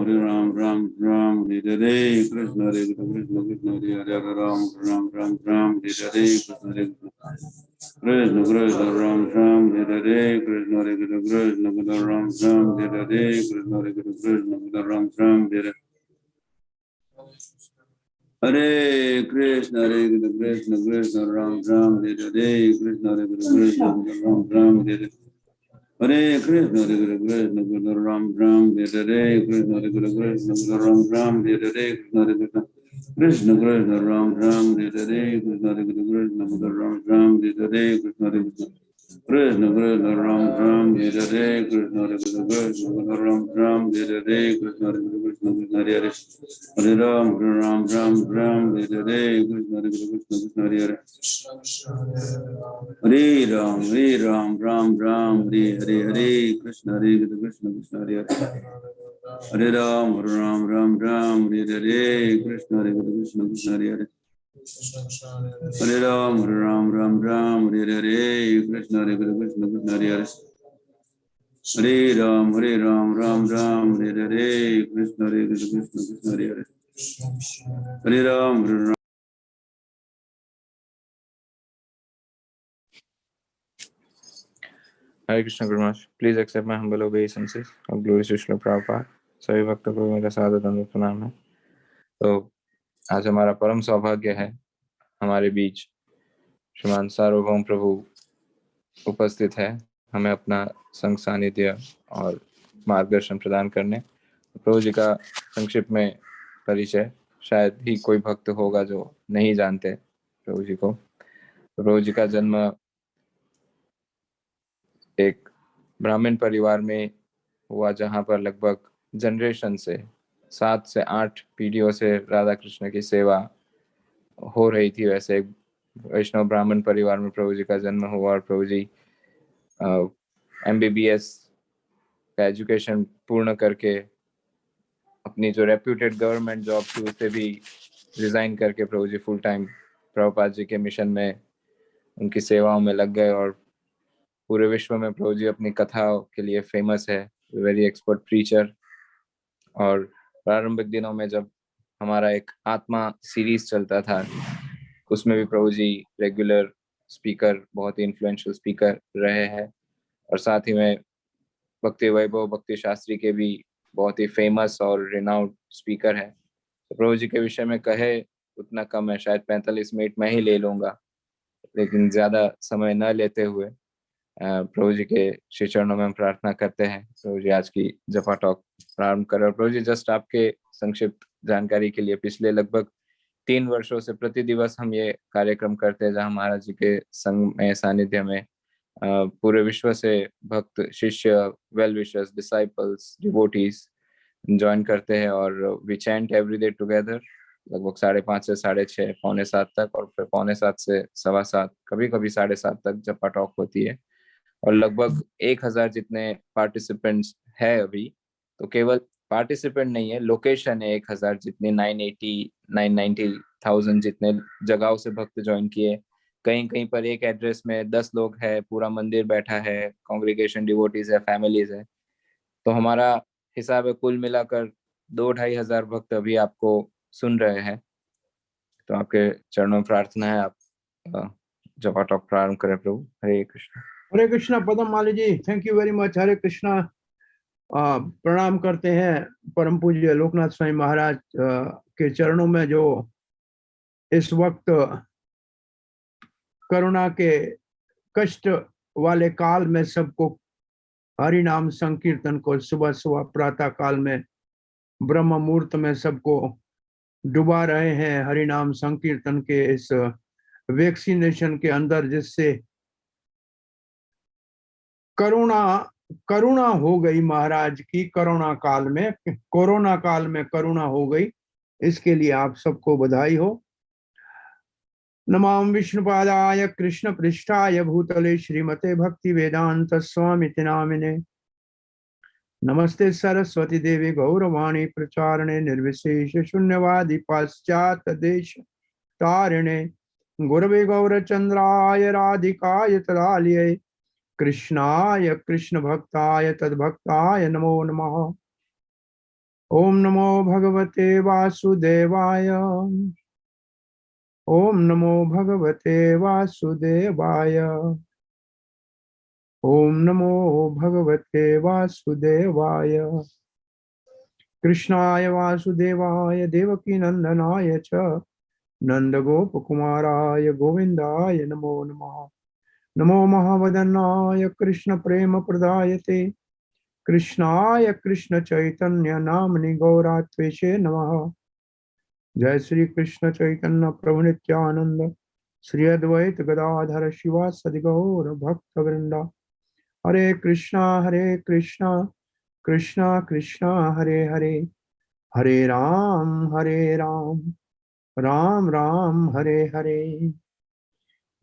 Hare Krishna Krishna Ram Hare Krishna Ram Hare Krishna Ram Hare. Hare Krishna Krishna Ram Hare Krishna Ram Hare. Hare Krishna Ram Hare Krishna Ram Hare Krishna Krishna Krishna Ram Ram Hare Hare Krishna Hare Krishna Ram Ram Hare Hare Krishna Hare Krishna Krishna Krishna Ram Ram Hare Hare Krishna Hare Krishna Ram Ram Hare Hare Krishna Hare Krishna Hare Hare Hare Ram Ram Ram Ram Hare Hare Krishna Hare Krishna Hare Hare Hare Ram Ram Ram Hare Hare Hare Krishna Hare Krishna Hare Hare Hare Ram Ram Ram Hare Hare Krishna Hare Krishna Hare Hare Hare Ram Ram Ram Hare Hare Krishna Hare Krishna Hare Hare Hare Ram Ram Ram Hare Hare Krishna Hare Krishna Hare Hare Hare Ram Hare Krishna Guru Maharaj. Please accept my humble obeisances of glory Srila Prabhupada. सभी भक्तों को मेरा सादर दंड प्रणाम है। तो आज हमारा परम सौभाग्य है हमारे बीच श्रीमान सार्वभौम प्रभु उपस्थित है, हमें अपना संग सानिध्य और मार्गदर्शन प्रदान करने। प्रभु जी का संक्षिप्त में परिचय, शायद ही कोई भक्त होगा जो नहीं जानते प्रभु जी को। प्रभु जी का जन्म एक ब्राह्मण परिवार में हुआ, जहाँ पर लगभग जनरेशन से 7 से 8 पीढ़ियों से राधा कृष्ण की सेवा हो रही थी। वैसे एक वैष्णव ब्राह्मण परिवार में प्रभु जी का जन्म हुआ और प्रभु जी MBBS का एजुकेशन पूर्ण करके अपनी जो रेप्यूटेड गवर्नमेंट जॉब थी उसे भी रिजाइन करके प्रभु जी फुल टाइम प्रभुपाद जी के मिशन में उनकी सेवाओं में लग गए और पूरे विश्व में प्रभु जी अपनी कथा के लिए फेमस है, वेरी एक्सपर्ट प्रीचर। और प्रारंभिक दिनों में जब हमारा एक आत्मा सीरीज चलता था उसमें भी प्रभु जी रेगुलर स्पीकर, बहुत ही इन्फ्लुएंशियल स्पीकर रहे हैं। और साथ ही में भक्ति वैभव भक्ति शास्त्री के भी बहुत ही फेमस और रिनाउंड स्पीकर है। तो प्रभु जी के विषय में कहे उतना कम है, शायद 45 मिनट में ही ले लूंगा, लेकिन ज्यादा समय न लेते हुए प्रभु जी के श्री चरणों में हम प्रार्थना करते हैं प्रभु जी आज की जपा टॉक प्रारंभ करें। और प्रभु जी जस्ट आपके संक्षिप्त जानकारी के लिए, पिछले लगभग 3 वर्षों से प्रति दिवस हम ये कार्यक्रम करते हैं जहाँ महाराज जी के संग में सानिध्य में पूरे विश्व से भक्त, शिष्य, well wishers, disciples, devotees join करते हैं और we chant every day together लगभग 5:30 से 6:30 पौने 7 तक, और फिर पौने 7 से 7:15, कभी कभी 7:30 तक जपा टॉक होती है। और लगभग 1000 जितने पार्टिसिपेंट्स है अभी, तो केवल पार्टिसिपेंट नहीं है, लोकेशन है 1000 जितने, 990,000 जितने जगहों से भक्त ज्वाइन किए। कहीं कहीं पर एक एड्रेस में 10 लोग है, पूरा मंदिर बैठा है, कांग्रीगेशन, डिवोटीज है, फैमिलीज है। तो हमारा हिसाब है कुल मिलाकर 2-2.5 हजार भक्त अभी आपको सुन रहे हैं। तो आपके चरणों में प्रार्थना है, आप जपा टॉक प्रारंभ करें प्रभु। हरे कृष्ण। हरे कृष्णा। पदम माली जी, थैंक यू वेरी मच। हरे कृष्णा। प्रणाम करते हैं परम पूज्य लोकनाथ स्वामी महाराज के चरणों में, जो इस वक्त करुणा के कष्ट वाले काल में सबको हरि नाम संकीर्तन को सुबह सुबह प्रातः काल में ब्रह्म मुहूर्त में सबको डुबा रहे हैं हरि नाम संकीर्तन के इस वैक्सीनेशन के अंदर, जिससे करुणा हो गई महाराज की। कोरोना काल में करुणा हो गई, इसके लिए आप सबको बधाई हो। नमामि विष्णुपादाय कृष्ण पृष्ठाय भूतले श्रीमते भक्ति वेदांत स्वामिति नामिने। नमस्ते सरस्वती देवी गौरवाणी प्रचारणे निर्विशेष शून्यवादी पाश्चात्य देश तारिणे। गुरवे गौरचंद्राय राधिकाय तदालये कृष्णाय कृष्ण भक्ताय तद्भक्ताय नमो नमः। ओम नमो भगवते वासुदेवाय। ओम नमो भगवते वासुदेवाय। ओम नमो भगवते वासुदेवाय। कृष्णाय वासुदेवाय देवकी नंदनाय च नंदगोपकुमाराय गोविंदाय नमो नमः। नमो महावदनाय कृष्ण प्रेम प्रदायते कृष्णाय कृष्ण चैतन्य नामनि गौरात्वेषे नमः। जय श्री कृष्ण चैतन्य प्रभु नित्यानंद, श्री अद्वैत गदाधर शिवासदि गौर भक्त वृंदा। हरे कृष्णा कृष्णा कृष्णा हरे हरे, हरे राम राम राम हरे हरे।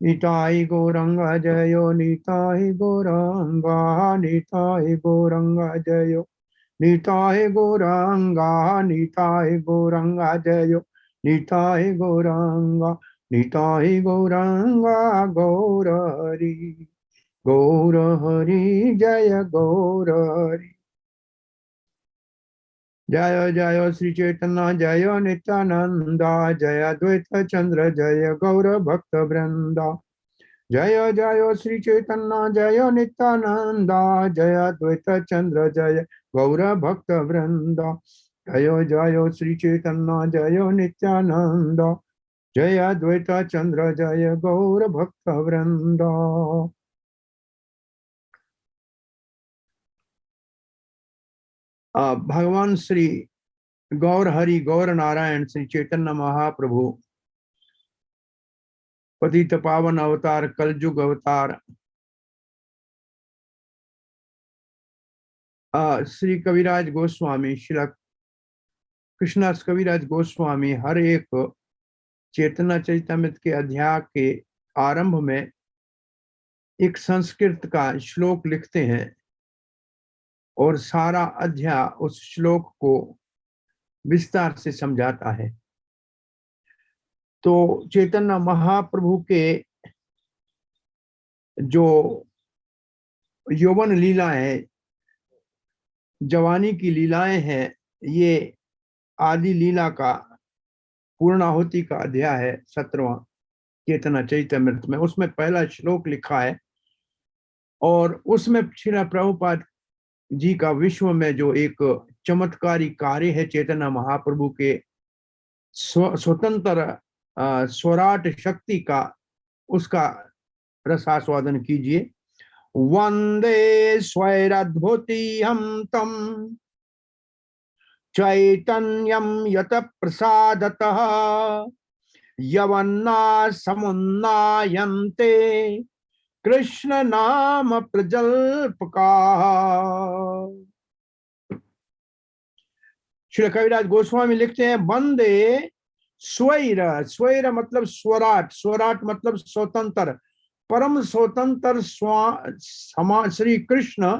निताई गौरंगा जयो, निताई गौरंगा, निताई गौरंगा जयो, निताई गौरंगा, निताई गौरंगा जयो, निताई गौरंगा, निताई गौरंगा। गौर हरि गौर हरि जय गौर हरि। जय जय श्री चैतन्य जय नित्यानंदा, जय अद्वैत चंद्र जय गौर भक्त वृंदा। जय जय श्री चैतन्य जय नित्यानंदा, जय अद्वैत चंद्र जय गौर भक्त वृंदा। जय जय श्री चैतन्य जय नित्यानंदा, जय अद्वैत चंद्र जय गौर भक्त वृंदा। भगवान श्री गौर हरि गौर नारायण श्री चैतन्य महाप्रभु पतित पावन अवतार, कलयुग अवतार, श्री कविराज गोस्वामी, श्री कृष्णदास कविराज गोस्वामी हर एक चेतना चरितमृत के अध्याय के आरंभ में एक संस्कृत का श्लोक लिखते हैं और सारा अध्याय उस श्लोक को विस्तार से समझाता है। तो चैतन्य महाप्रभु के जो यौवन लीला है, जवानी की लीलाएं हैं, ये आदि लीला का पूर्णाहुति का अध्याय है 17वां चेतना चरितमृत में। उसमें पहला श्लोक लिखा है और उसमें श्रील प्रभुपाद जी का विश्व में जो एक चमत्कारी कार्य है चैतन्य महाप्रभु के स्वतंत्र स्वराट शक्ति का, उसका रसास्वादन कीजिए। वंदे स्वैरद्भुतिहं तम चैतन्यं यत प्रसादतः यवन्ना समुन्नायन्ते कृष्ण नाम प्रजल्पका। श्री कविराज गोस्वामी लिखते हैं, वंदे स्वैर, स्वैर मतलब स्वराट, स्वराट मतलब स्वतंत्र, परम स्वतंत्र श्री कृष्ण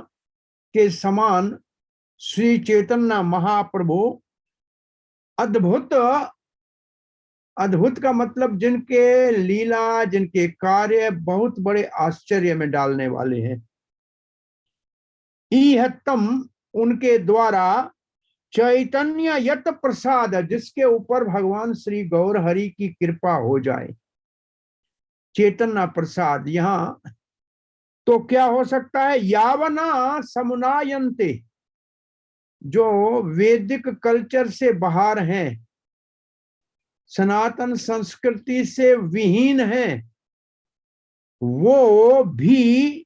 के समान श्री चैतन्य महाप्रभु अद्भुत, अद्भुत का मतलब जिनके लीला, जिनके कार्य बहुत बड़े आश्चर्य में डालने वाले हैं। ईहत्तम उनके द्वारा, चैतन्य यत प्रसाद जिसके ऊपर भगवान श्री गौर हरि की कृपा हो जाए, चैतन्य प्रसाद। यहां तो क्या हो सकता है, यावना समुनायन्ते, जो वैदिक कल्चर से बाहर हैं, सनातन संस्कृति से विहीन हैं, वो भी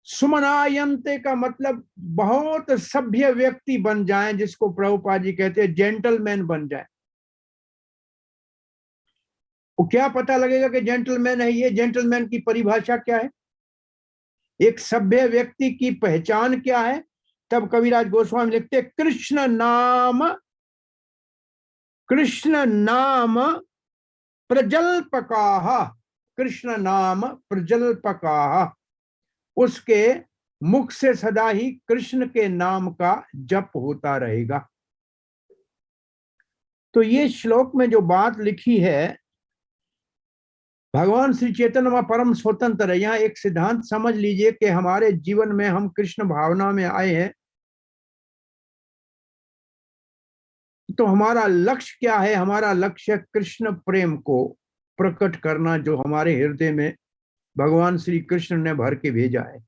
सुमनायन्ते का मतलब बहुत सभ्य व्यक्ति बन जाएं, जिसको प्रभुपाद जी कहते हैं जेंटलमैन बन जाए। वो क्या पता लगेगा कि जेंटलमैन है ये? जेंटलमैन की परिभाषा क्या है, एक सभ्य व्यक्ति की पहचान क्या है? तब कविराज गोस्वामी लिखते, कृष्ण नाम प्रजल्पकाः, कृष्ण नाम प्रजल्पकाः, उसके मुख से सदा ही कृष्ण के नाम का जप होता रहेगा। तो ये श्लोक में जो बात लिखी है, भगवान श्री चैतन्य में परम स्वतंत्र है। यहाँ एक सिद्धांत समझ लीजिए कि हमारे जीवन में हम कृष्ण भावना में आए हैं, तो हमारा लक्ष्य क्या है? हमारा लक्ष्य कृष्ण प्रेम को प्रकट करना, जो हमारे हृदय में भगवान श्री कृष्ण ने भर के भेजा है,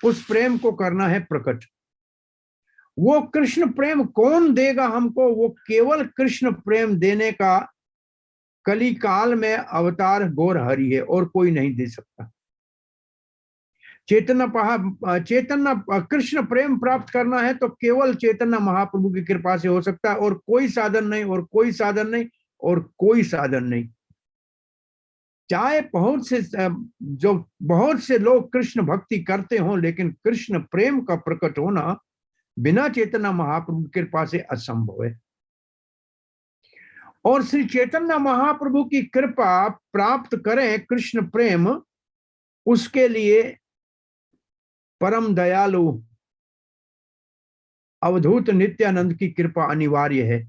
उस प्रेम को करना है प्रकट। वो कृष्ण प्रेम कौन देगा हमको? वो केवल कृष्ण प्रेम देने का कली काल में अवतार गौर हरि है, और कोई नहीं दे सकता। चैतन्य कृष्ण प्रेम प्राप्त करना है तो केवल चैतन्य महाप्रभु की कृपा से हो सकता है, और कोई साधन नहीं, और कोई साधन नहीं, और कोई साधन नहीं। चाहे बहुत से लोग कृष्ण भक्ति करते हों, लेकिन कृष्ण प्रेम का प्रकट होना बिना चैतन्य महाप्रभु की कृपा से असंभव है। और श्री चैतन्य महाप्रभु की कृपा प्राप्त करें कृष्ण प्रेम, उसके लिए परम दयालु अवधूत नित्यानंद की कृपा अनिवार्य है।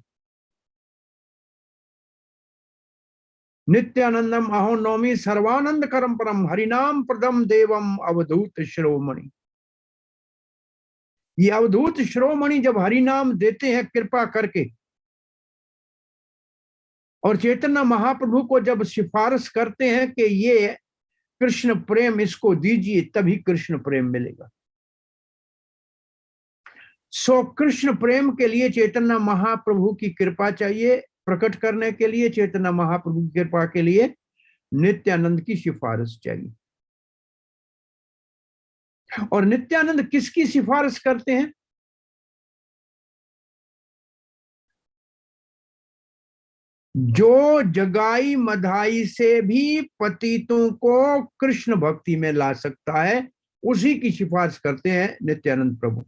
नित्यानंदम अहो नौमी सर्वानंद करम परम हरिनाम प्रदम देवम अवधूत शिरोमणि। ये अवधूत शिरोमणि जब हरिनाम देते हैं कृपा करके, और चैतन्य महाप्रभु को जब सिफारिश करते हैं कि ये कृष्ण प्रेम इसको दीजिए, तभी कृष्ण प्रेम मिलेगा। सो कृष्ण प्रेम के लिए चैतन्य महाप्रभु की कृपा चाहिए, प्रकट करने के लिए चैतन्य महाप्रभु की कृपा के लिए नित्यानंद की सिफारिश चाहिए। और नित्यानंद किसकी सिफारिश करते हैं? जो जगाई मधाई से भी पतितों को कृष्ण भक्ति में ला सकता है, उसी की सिफारिश करते हैं नित्यानंद प्रभु।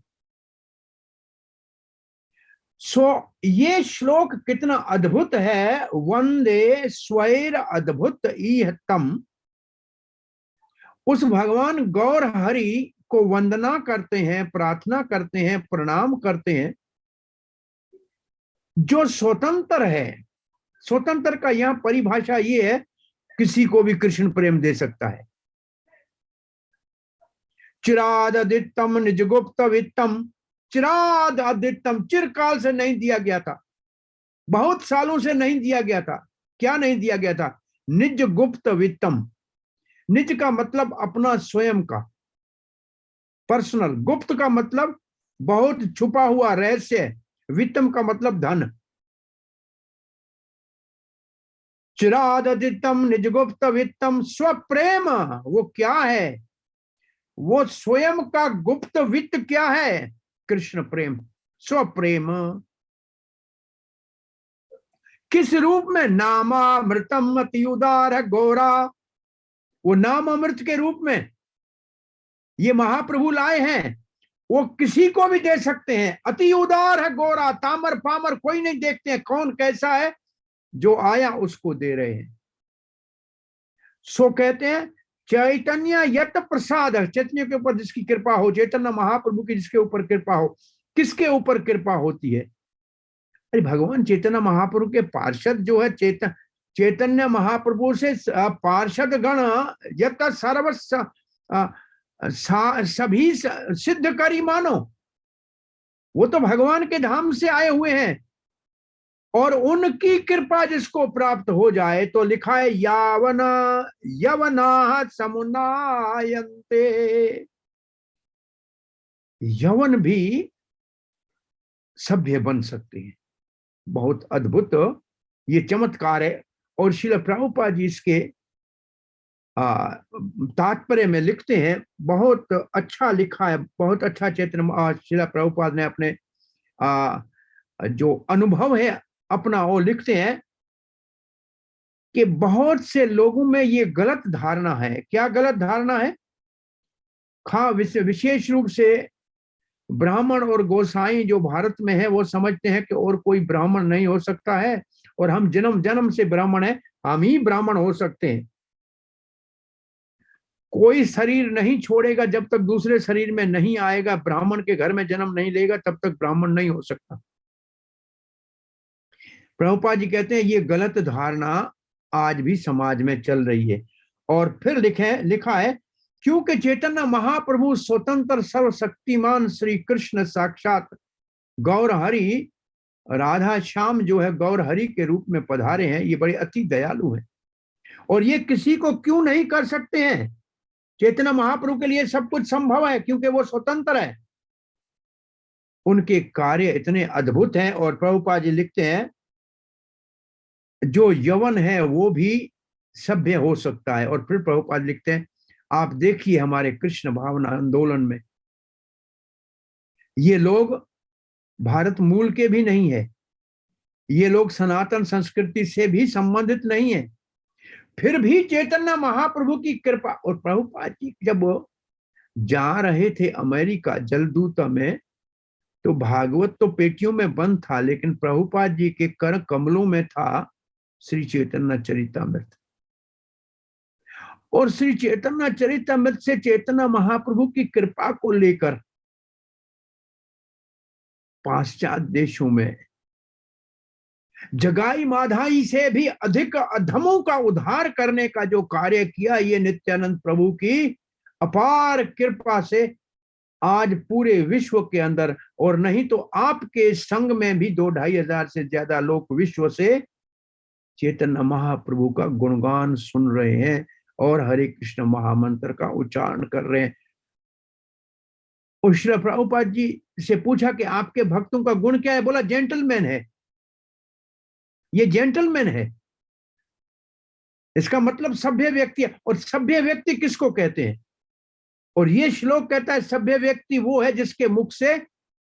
ये श्लोक कितना अद्भुत है। वंदे स्वैर अद्भुत इह तम। उस भगवान गौर हरि को वंदना करते हैं, प्रार्थना करते हैं, प्रणाम करते हैं, जो स्वतंत्र है। स्वतंत्र का यहां परिभाषा ये है, किसी को भी कृष्ण प्रेम दे सकता है। चिराद अदित्यम निज गुप्त वित्तम। चिराद अदित्यम, चिरकाल से नहीं दिया गया था, बहुत सालों से नहीं दिया गया था। क्या नहीं दिया गया था? निज गुप्त वित्तम। निज का मतलब अपना स्वयं का, पर्सनल। गुप्त का मतलब बहुत छुपा हुआ रहस्य। वित्तम का मतलब धन। चिराद अदित्यम निज गुप्त वित्तम स्वप्रेम। वो क्या है? वो स्वयं का गुप्त वित्त क्या है? कृष्ण प्रेम, स्वप्रेम। किस रूप में? नामामृतम अति उदार गोरा। वो नाम अमृत के रूप में ये महाप्रभु लाए हैं। वो किसी को भी दे सकते हैं। अति उदार है गोरा, तामर पामर कोई नहीं देखते हैं कौन कैसा है, जो आया उसको दे रहे हैं। सो कहते हैं चैतन्य यत प्रसाद। चैतन्य के ऊपर जिसकी कृपा हो, चैतन्य महाप्रभु की जिसके ऊपर कृपा हो। किसके ऊपर कृपा होती है? अरे भगवान चैतन्य महाप्रभु के पार्षद जो है, चैतन्य महाप्रभु से पार्षद गण यत सर्व सभी सिद्ध करी मानो। वो तो भगवान के धाम से आए हुए हैं, और उनकी कृपा जिसको प्राप्त हो जाए, तो लिखा है यावना यवना समुनायन्ते। यवन भी सभ्य बन सकते हैं। बहुत अद्भुत ये चमत्कार है। और श्रील प्रभुपाद जी इसके तात्पर्य में लिखते हैं, बहुत अच्छा लिखा है, बहुत अच्छा चैतन्य श्रील प्रभुपाद ने अपने जो अनुभव है अपना वो लिखते हैं कि बहुत से लोगों में ये गलत धारणा है। क्या गलत धारणा है? विशेष रूप से ब्राह्मण और गोसाई जो भारत में है, वो समझते हैं कि और कोई ब्राह्मण नहीं हो सकता है, और हम जन्म जन्म से ब्राह्मण हैं, हम ही ब्राह्मण हो सकते हैं। कोई शरीर नहीं छोड़ेगा जब तक दूसरे शरीर में नहीं आएगा, ब्राह्मण के घर में जन्म नहीं लेगा तब तक ब्राह्मण नहीं हो सकता। प्रभुपाद जी कहते हैं ये गलत धारणा आज भी समाज में चल रही है। और फिर लिखा है क्योंकि चैतन्य महाप्रभु स्वतंत्र सर्वशक्तिमान श्री कृष्ण साक्षात गौर हरि, राधा श्याम जो है गौर हरि के रूप में पधारे हैं, ये बड़े अति दयालु हैं। और ये किसी को क्यों नहीं कर सकते हैं? चैतन्य महाप्रभु के लिए सब कुछ संभव है, क्योंकि वो स्वतंत्र है। उनके कार्य इतने अद्भुत हैं। और प्रभुपाद जी लिखते हैं जो यवन है वो भी सभ्य हो सकता है। और फिर प्रभुपाद लिखते हैं आप देखिए हमारे कृष्ण भावना आंदोलन में ये लोग भारत मूल के भी नहीं है, ये लोग सनातन संस्कृति से भी संबंधित नहीं है, फिर भी चैतन्य महाप्रभु की कृपा। और प्रभुपाद जी जब जा रहे थे अमेरिका जलदूत में, तो भागवत तो पेटियों में बंद था, लेकिन प्रभुपाद जी के कर कमलों में था श्री चैतन्य चरितामृत। और श्री चैतन्य चरितामृत से चैतन्य महाप्रभु की कृपा को लेकर पाश्चात्य देशों में जगाई माधाई से भी अधिक अधमों का उद्धार करने का जो कार्य किया, ये नित्यानंद प्रभु की अपार कृपा से आज पूरे विश्व के अंदर, और नहीं तो आपके संघ में भी 2-2.5 हजार से ज्यादा लोग विश्व से चैतन्य महाप्रभु का गुणगान सुन रहे हैं और हरे कृष्ण महामंत्र का उच्चारण कर रहे हैं। और श्री प्रभुपाद जी से पूछा कि आपके भक्तों का गुण क्या है? बोला जेंटलमैन है, ये जेंटलमैन है। इसका मतलब सभ्य व्यक्ति है। और सभ्य व्यक्ति किसको कहते हैं? और ये श्लोक कहता है सभ्य व्यक्ति वो है जिसके मुख से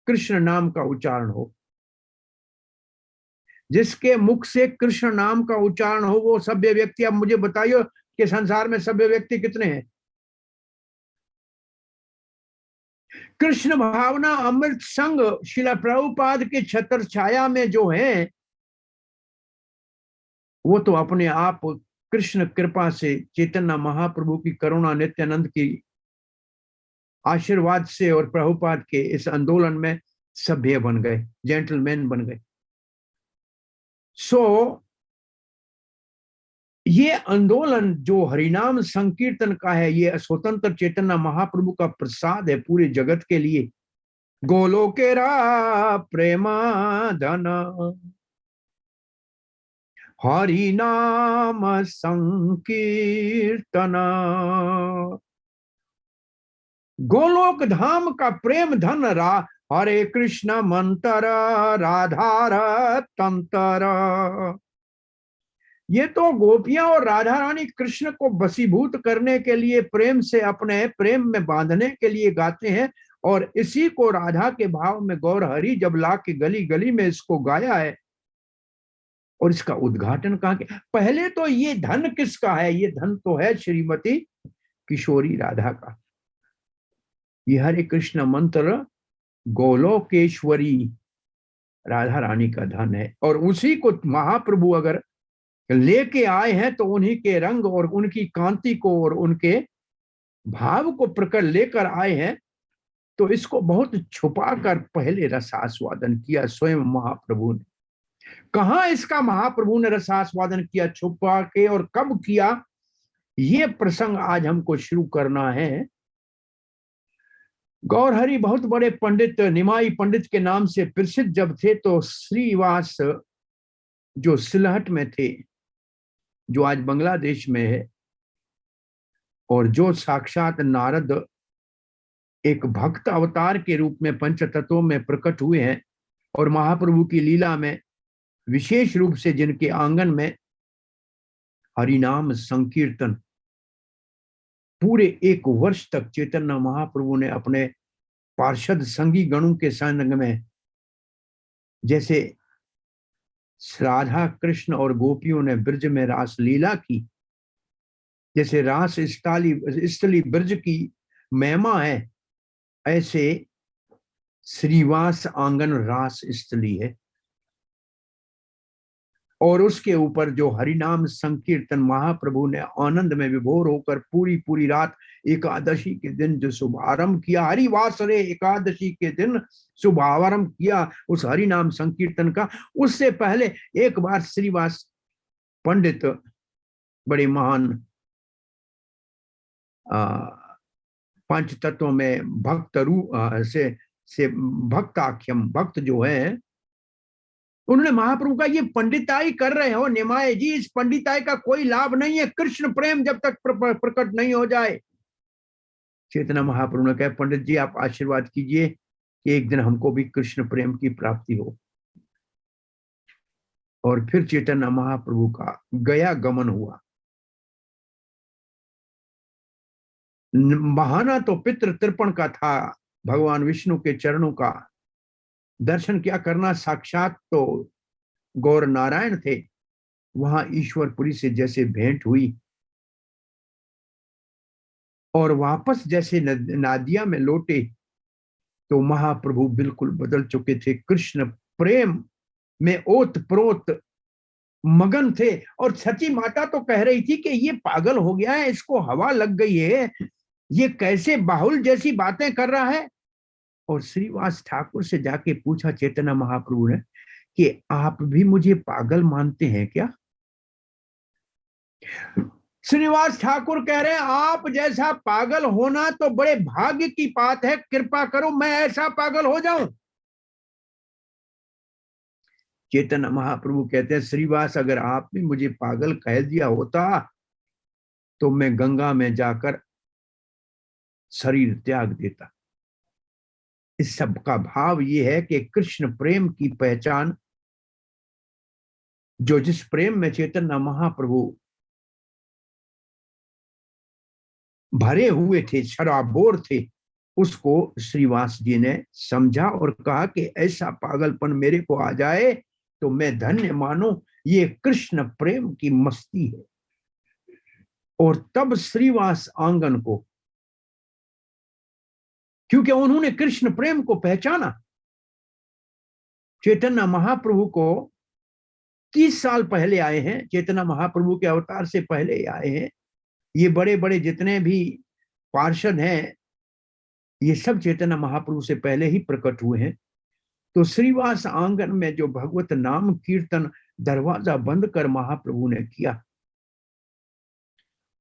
कृष्ण नाम का उच्चारण हो। जिसके मुख से कृष्ण नाम का उच्चारण हो वो सभ्य व्यक्ति। अब मुझे बताइए कि संसार में सभ्य व्यक्ति कितने हैं? कृष्ण भावना अमृत संघ शिला प्रभुपाद के छत्र छाया में जो है वो तो अपने आप कृष्ण कृपा से चैतन्य महाप्रभु की करुणा नित्यानंद की आशीर्वाद से और प्रभुपाद के इस आंदोलन में सभ्य बन गए, जेंटलमैन बन गए। सो ये आंदोलन जो हरिनाम संकीर्तन का है, ये स्वतंत्र चैतन्य महाप्रभु का प्रसाद है पूरे जगत के लिए। गोलोकेरा प्रेमा धन हरि नाम संकीर्तन, गोलोक धाम का प्रेम धन हरे कृष्ण मंत्र राधार तंत्र। ये तो गोपियां और राधा रानी कृष्ण को वशीभूत करने के लिए, प्रेम से अपने प्रेम में बांधने के लिए गाते हैं। और इसी को राधा के भाव में गौर हरि जब ला के गली गली में इसको गाया है, और इसका उद्घाटन कहाँ के? पहले तो ये धन किसका है? ये धन तो है श्रीमती किशोरी राधा का। ये हरे कृष्ण मंत्र गोलोकेश्वरी राधा रानी का धन है। और उसी को महाप्रभु अगर लेके आए हैं तो उन्हीं के रंग और उनकी कांति को और उनके भाव को प्रकट लेकर आए हैं। तो इसको बहुत छुपा कर पहले रसास्वादन किया स्वयं महाप्रभु ने। कहां इसका महाप्रभु ने रसास्वादन किया छुपा के, और कब किया, ये प्रसंग आज हमको शुरू करना है। गौरहरि बहुत बड़े पंडित, निमाई पंडित के नाम से प्रसिद्ध जब थे, तो श्रीवास जो सिलहट में थे, जो आज बांग्लादेश में है, और जो साक्षात नारद एक भक्त अवतार के रूप में पंच तत्वों में प्रकट हुए हैं, और महाप्रभु की लीला में विशेष रूप से जिनके आंगन में हरिनाम संकीर्तन पूरे 1 वर्ष तक चैतन्य महाप्रभु ने अपने पार्षद संगी गणों के संग में, जैसे राधा कृष्ण और गोपियों ने ब्रज में रास लीला की, जैसे रास स्थली ब्रज की महिमा है, ऐसे श्रीवास आंगन रास स्थली है। और उसके ऊपर जो हरिनाम संकीर्तन महाप्रभु ने आनंद में विभोर होकर पूरी पूरी रात एकादशी के दिन जो शुभारंभ किया, हरिवासरे एकादशी के दिन शुभारंभ किया उस हरिनाम संकीर्तन का। उससे पहले एक बार श्रीवास पंडित बड़े महान पंच तत्वों में भक्त रूप से भक्ताख्यम भक्त जो है, उन्होंने महाप्रभु का ये पंडिताई कर रहे हो निमाय जी, इस पंडिताई का कोई लाभ नहीं है कृष्ण प्रेम जब तक प्रकट नहीं हो जाए। चैतन्य महाप्रभु ने कहा, पंडित जी आप आशीर्वाद कीजिए कि एक दिन हमको भी कृष्ण प्रेम की प्राप्ति हो। और फिर चैतन्य महाप्रभु का गया गमन हुआ। बहाना तो पितृ तर्पण का था, भगवान विष्णु के चरणों का दर्शन क्या करना, साक्षात तो गौर नारायण थे। वहां ईश्वरपुरी से जैसे भेंट हुई और वापस जैसे नादिया में लौटे तो महाप्रभु बिल्कुल बदल चुके थे। कृष्ण प्रेम में ओत प्रोत मगन थे। और सची माता तो कह रही थी कि ये पागल हो गया है, इसको हवा लग गई है, ये कैसे बाहुल जैसी बातें कर रहा है। और श्रीवास ठाकुर से जाके पूछा चैतन्य महाप्रभु ने कि आप भी मुझे पागल मानते हैं क्या? श्रीवास ठाकुर कह रहे हैं आप जैसा पागल होना तो बड़े भाग्य की बात है, कृपा करो मैं ऐसा पागल हो जाऊं। चैतन्य महाप्रभु कहते हैं श्रीवास अगर आपने मुझे पागल कह दिया होता तो मैं गंगा में जाकर शरीर त्याग देता। इस सब का भाव ये है कि कृष्ण प्रेम की पहचान, जो जिस प्रेम में चैतन्य महाप्रभु भरे हुए थे, शराबोर थे, उसको श्रीवास जी ने समझा और कहा कि ऐसा पागलपन मेरे को आ जाए तो मैं धन्य मानो, ये कृष्ण प्रेम की मस्ती है। और तब श्रीवास आंगन को, क्योंकि उन्होंने कृष्ण प्रेम को पहचाना, चैतन्य महाप्रभु को 30 साल पहले आए हैं, चैतन्य महाप्रभु के अवतार से पहले आए हैं। ये बड़े बड़े जितने भी पार्षद हैं ये सब चैतन्य महाप्रभु से पहले ही प्रकट हुए हैं। तो श्रीवास आंगन में जो भगवत नाम कीर्तन दरवाजा बंद कर महाप्रभु ने किया,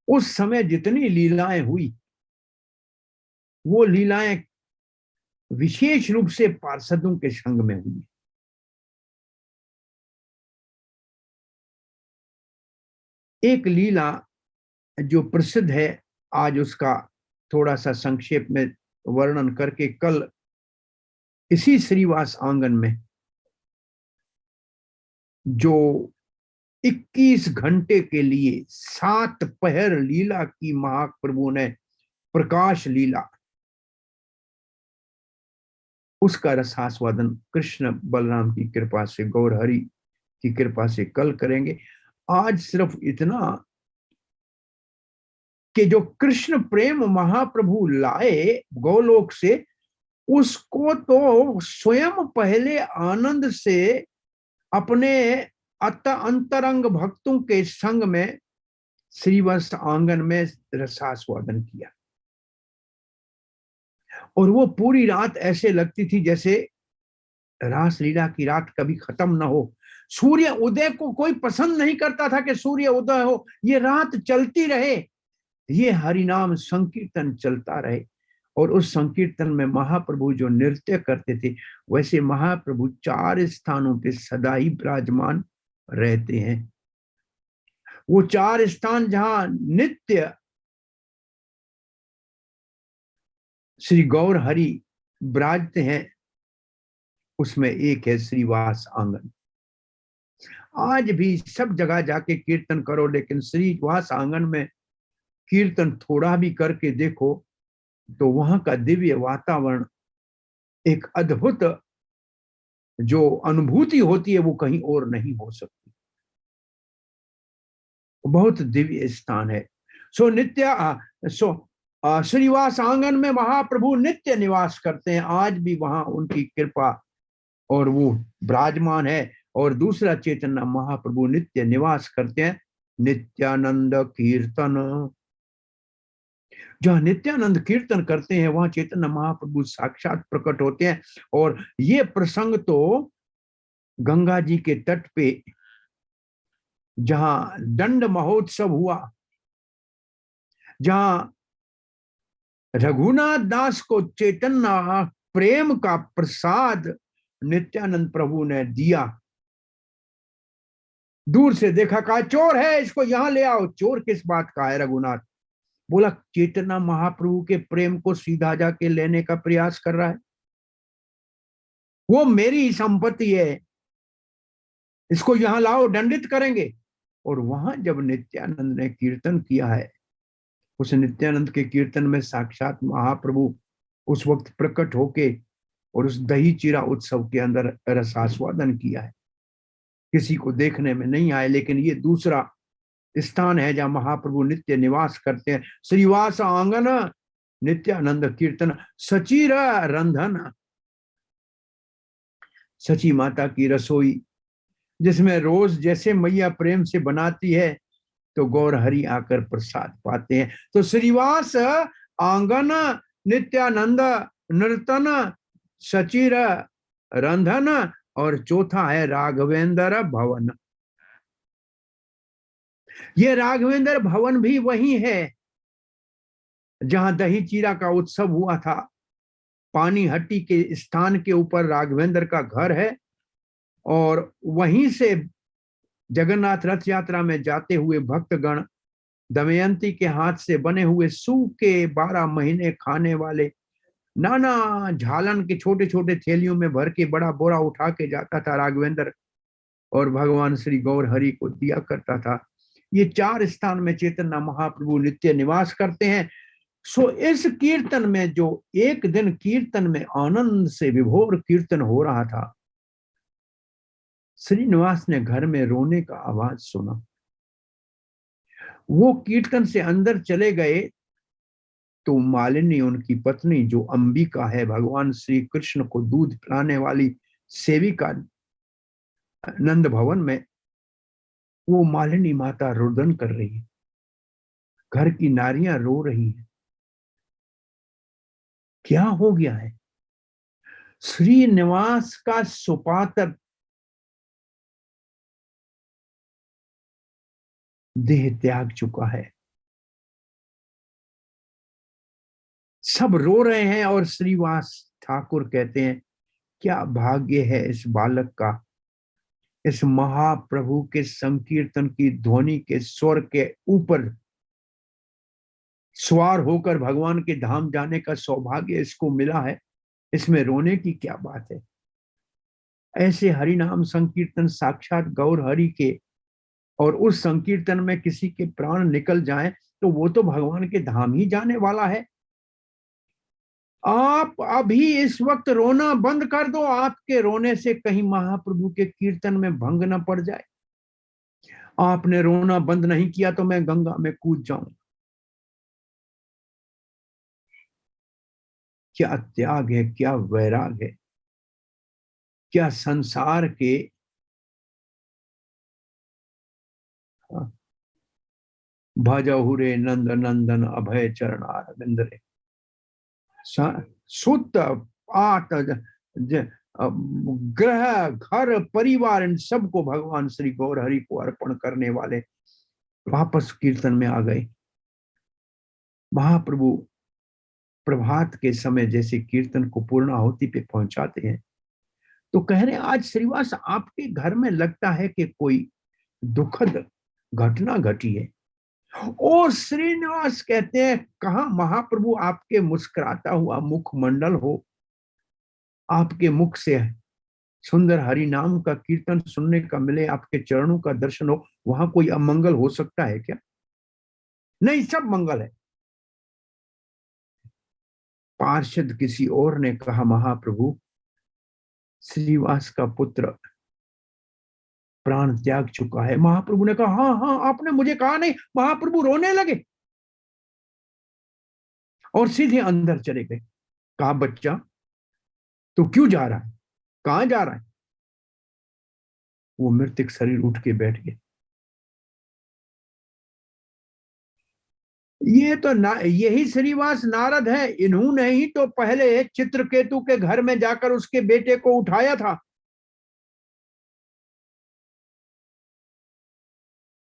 उस समय जितनी लीलाएं हुई वो लीलाएं विशेष रूप से पार्षदों के संग में हुई। एक लीला जो प्रसिद्ध है, आज उसका थोड़ा सा संक्षेप में वर्णन करके कल इसी श्रीवास आंगन में जो 21 घंटे के लिए 7 पहर लीला की महाप्रभु ने, प्रकाश लीला, उसका रसास्वादन कृष्ण बलराम की कृपा से, गौर हरि की कृपा से कल करेंगे। आज सिर्फ इतना कि जो कृष्ण प्रेम महाप्रभु लाए गोलोक से, उसको तो स्वयं पहले आनंद से अपने अंतरंग भक्तों के संग में श्रीवास आंगन में रसास्वादन किया। और वो पूरी रात ऐसे लगती थी जैसे रासलीला की रात कभी खत्म ना हो। सूर्य उदय को कोई पसंद नहीं करता था कि सूर्य उदय हो, ये रात चलती रहे, ये हरिनाम संकीर्तन चलता रहे। और उस संकीर्तन में महाप्रभु जो नृत्य करते थे, वैसे महाप्रभु 4 स्थानों पे सदा ही विराजमान रहते हैं। वो 4 स्थान जहां नित्य श्री गौर हरि विराजते हैं, उसमें एक है श्रीवास आंगन। आज भी सब जगह जाके कीर्तन करो, लेकिन श्रीवास आंगन में कीर्तन थोड़ा भी करके देखो तो वहां का दिव्य वातावरण, एक अद्भुत जो अनुभूति होती है वो कहीं और नहीं हो सकती। बहुत दिव्य स्थान है। श्रीवास आंगन में महाप्रभु नित्य निवास करते हैं। आज भी वहां उनकी कृपा और वो विराजमान है। और दूसरा, चैतन्य महाप्रभु नित्य निवास करते हैं नित्यानंद कीर्तन। जहां नित्यानंद कीर्तन करते हैं वहां चैतन्य महाप्रभु साक्षात प्रकट होते हैं। और ये प्रसंग तो गंगा जी के तट पे जहां दंड महोत्सव हुआ, जहां रघुनाथ दास को चैतन्य प्रेम का प्रसाद नित्यानंद प्रभु ने दिया, दूर से देखा, कहा चोर है, इसको यहां ले आओ। चोर किस बात का है? रघुनाथ बोला चैतन्य महाप्रभु के प्रेम को सीधा जाके लेने का प्रयास कर रहा है, वो मेरी संपत्ति है, इसको यहां लाओ, दंडित करेंगे। और वहां जब नित्यानंद ने कीर्तन किया है उस नित्यानंद के कीर्तन में साक्षात महाप्रभु उस वक्त प्रकट होके और उस दही चिरा उत्सव के अंदर रसास्वादन किया है। किसी को देखने में नहीं आए, लेकिन ये दूसरा स्थान है जहां महाप्रभु नित्य निवास करते हैं। श्रीवास आंगन नित्यानंद कीर्तन सचिर रंधन, सची माता की रसोई जिसमें रोज जैसे मैया प्रेम से बनाती है तो गौर हरि आकर प्रसाद पाते हैं। तो श्रीवास आंगन नित्यानंद नर्तन सचिर रंधन, और चौथा है राघवेंद्र भवन। ये राघवेंद्र भवन भी वही है जहां दही चीरा का उत्सव हुआ था। पानी हट्टी के स्थान के ऊपर राघवेंद्र का घर है, और वहीं से जगन्नाथ रथ यात्रा में जाते हुए भक्तगण दमयंती के हाथ से बने हुए सूखे 12 महीने खाने वाले नाना झालन के छोटे छोटे थैलियों में भर के बड़ा बोरा उठा के जाता था राघवेंद्र, और भगवान श्री गौर हरि को दिया करता था। ये 4 स्थान में चैतन्य महाप्रभु नित्य निवास करते हैं। सो इस कीर्तन में जो एक दिन कीर्तन में आनंद से विभोर कीर्तन हो रहा था, श्रीनिवास ने घर में रोने का आवाज सुना। वो कीर्तन से अंदर चले गए तो मालिनी उनकी पत्नी जो अंबिका है, भगवान श्री कृष्ण को दूध पिलाने वाली सेविका, नंद भवन में वो मालिनी माता रुदन कर रही है। घर की नारियां रो रही हैं। क्या हो गया है? श्रीनिवास का सुपात्र देह त्याग चुका है। सब रो रहे हैं और श्रीवास ठाकुर कहते हैं, क्या भाग्य है इस बालक का, इस महाप्रभु के संकीर्तन की ध्वनि के स्वर के ऊपर सवार होकर भगवान के धाम जाने का सौभाग्य इसको मिला है। इसमें रोने की क्या बात है? ऐसे हरि नाम संकीर्तन साक्षात गौर हरि के, और उस संकीर्तन में किसी के प्राण निकल जाएं तो वो तो भगवान के धाम ही जाने वाला है। आप अभी इस वक्त रोना बंद कर दो, आपके रोने से कहीं महाप्रभु के कीर्तन में भंग न पड़ जाए। आपने रोना बंद नहीं किया तो मैं गंगा में कूद जाऊंगा। क्या त्याग है, क्या वैराग है, क्या संसार के भजहु रे नंद नंदन अभय चरण अरविंद रे, सुत आत ग्रह घर परिवार इन सबको भगवान श्री गौर हरि को अर्पण करने वाले वापस कीर्तन में आ गए। महाप्रभु प्रभात के समय जैसे कीर्तन को पूर्णाहुति पे पहुंचाते हैं तो कह रहे हैं, आज श्रीवास आपके घर में लगता है कि कोई दुखद घटना घटी है। और श्रीनिवास कहते हैं, कहा महाप्रभु आपके मुस्कुराता हुआ मुखमंडल हो, आपके मुख से सुंदर हरि नाम का कीर्तन सुनने का मिले, आपके चरणों का दर्शन हो, वहां कोई अमंगल हो सकता है क्या? नहीं, सब मंगल है। पार्षद किसी और ने कहा, महाप्रभु श्रीवास का पुत्र प्राण त्याग चुका है। महाप्रभु ने कहा, हाँ हाँ, आपने मुझे कहा नहीं। महाप्रभु रोने लगे और सीधे अंदर चले गए। कहा, बच्चा तो क्यों जा रहा है, कहां जा रहा है? वो मृतक शरीर उठ के बैठ गए। ये तो यही श्रीवास नारद है। इन्होंने ही तो पहले चित्रकेतु के घर में जाकर उसके बेटे को उठाया था।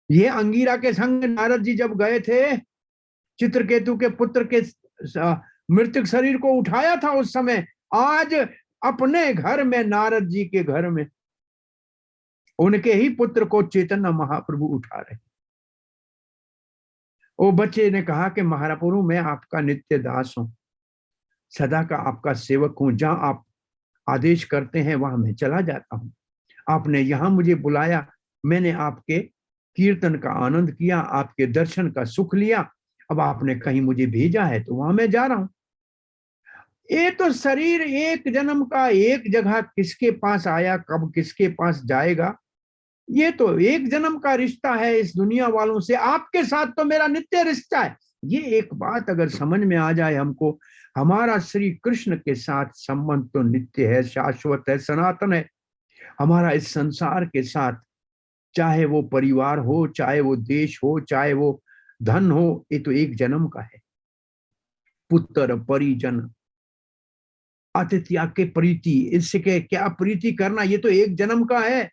ये अंगीरा के संग नारद जी जब गए थे, चित्रकेतु के पुत्र के मृतक शरीर को उठाया था उस समय। आज अपने घर में, नारद जी के घर में, उनके ही पुत्र को चैतन्य महाप्रभु उठा रहे। वो बच्चे ने कहा कि महाप्रभु मैं आपका नित्य दास हूं, सदा का आपका सेवक हूं, जहां आप आदेश करते हैं वहां मैं चला जाता हूं। आपने यहां मुझे बुलाया, मैंने आपके कीर्तन का आनंद किया, आपके दर्शन का सुख लिया। अब आपने कहीं मुझे भेजा है तो वहां मैं जा रहा हूं। ये तो शरीर एक जन्म का एक जगह किसके पास आया, कब किसके पास जाएगा, ये तो एक जन्म का रिश्ता है इस दुनिया वालों से। आपके साथ तो मेरा नित्य रिश्ता है। ये एक बात अगर समझ में आ जाए हमको, हमारा श्री कृष्ण के साथ संबंध तो नित्य है, शाश्वत है, सनातन है। हमारा इस संसार के साथ, चाहे वो परिवार हो, चाहे वो देश हो, चाहे वो धन हो, ये तो एक जन्म का है। पुत्र परिजन आतिथ्य के प्रीति, इसके क्या प्रीति करना, ये तो एक जन्म का है।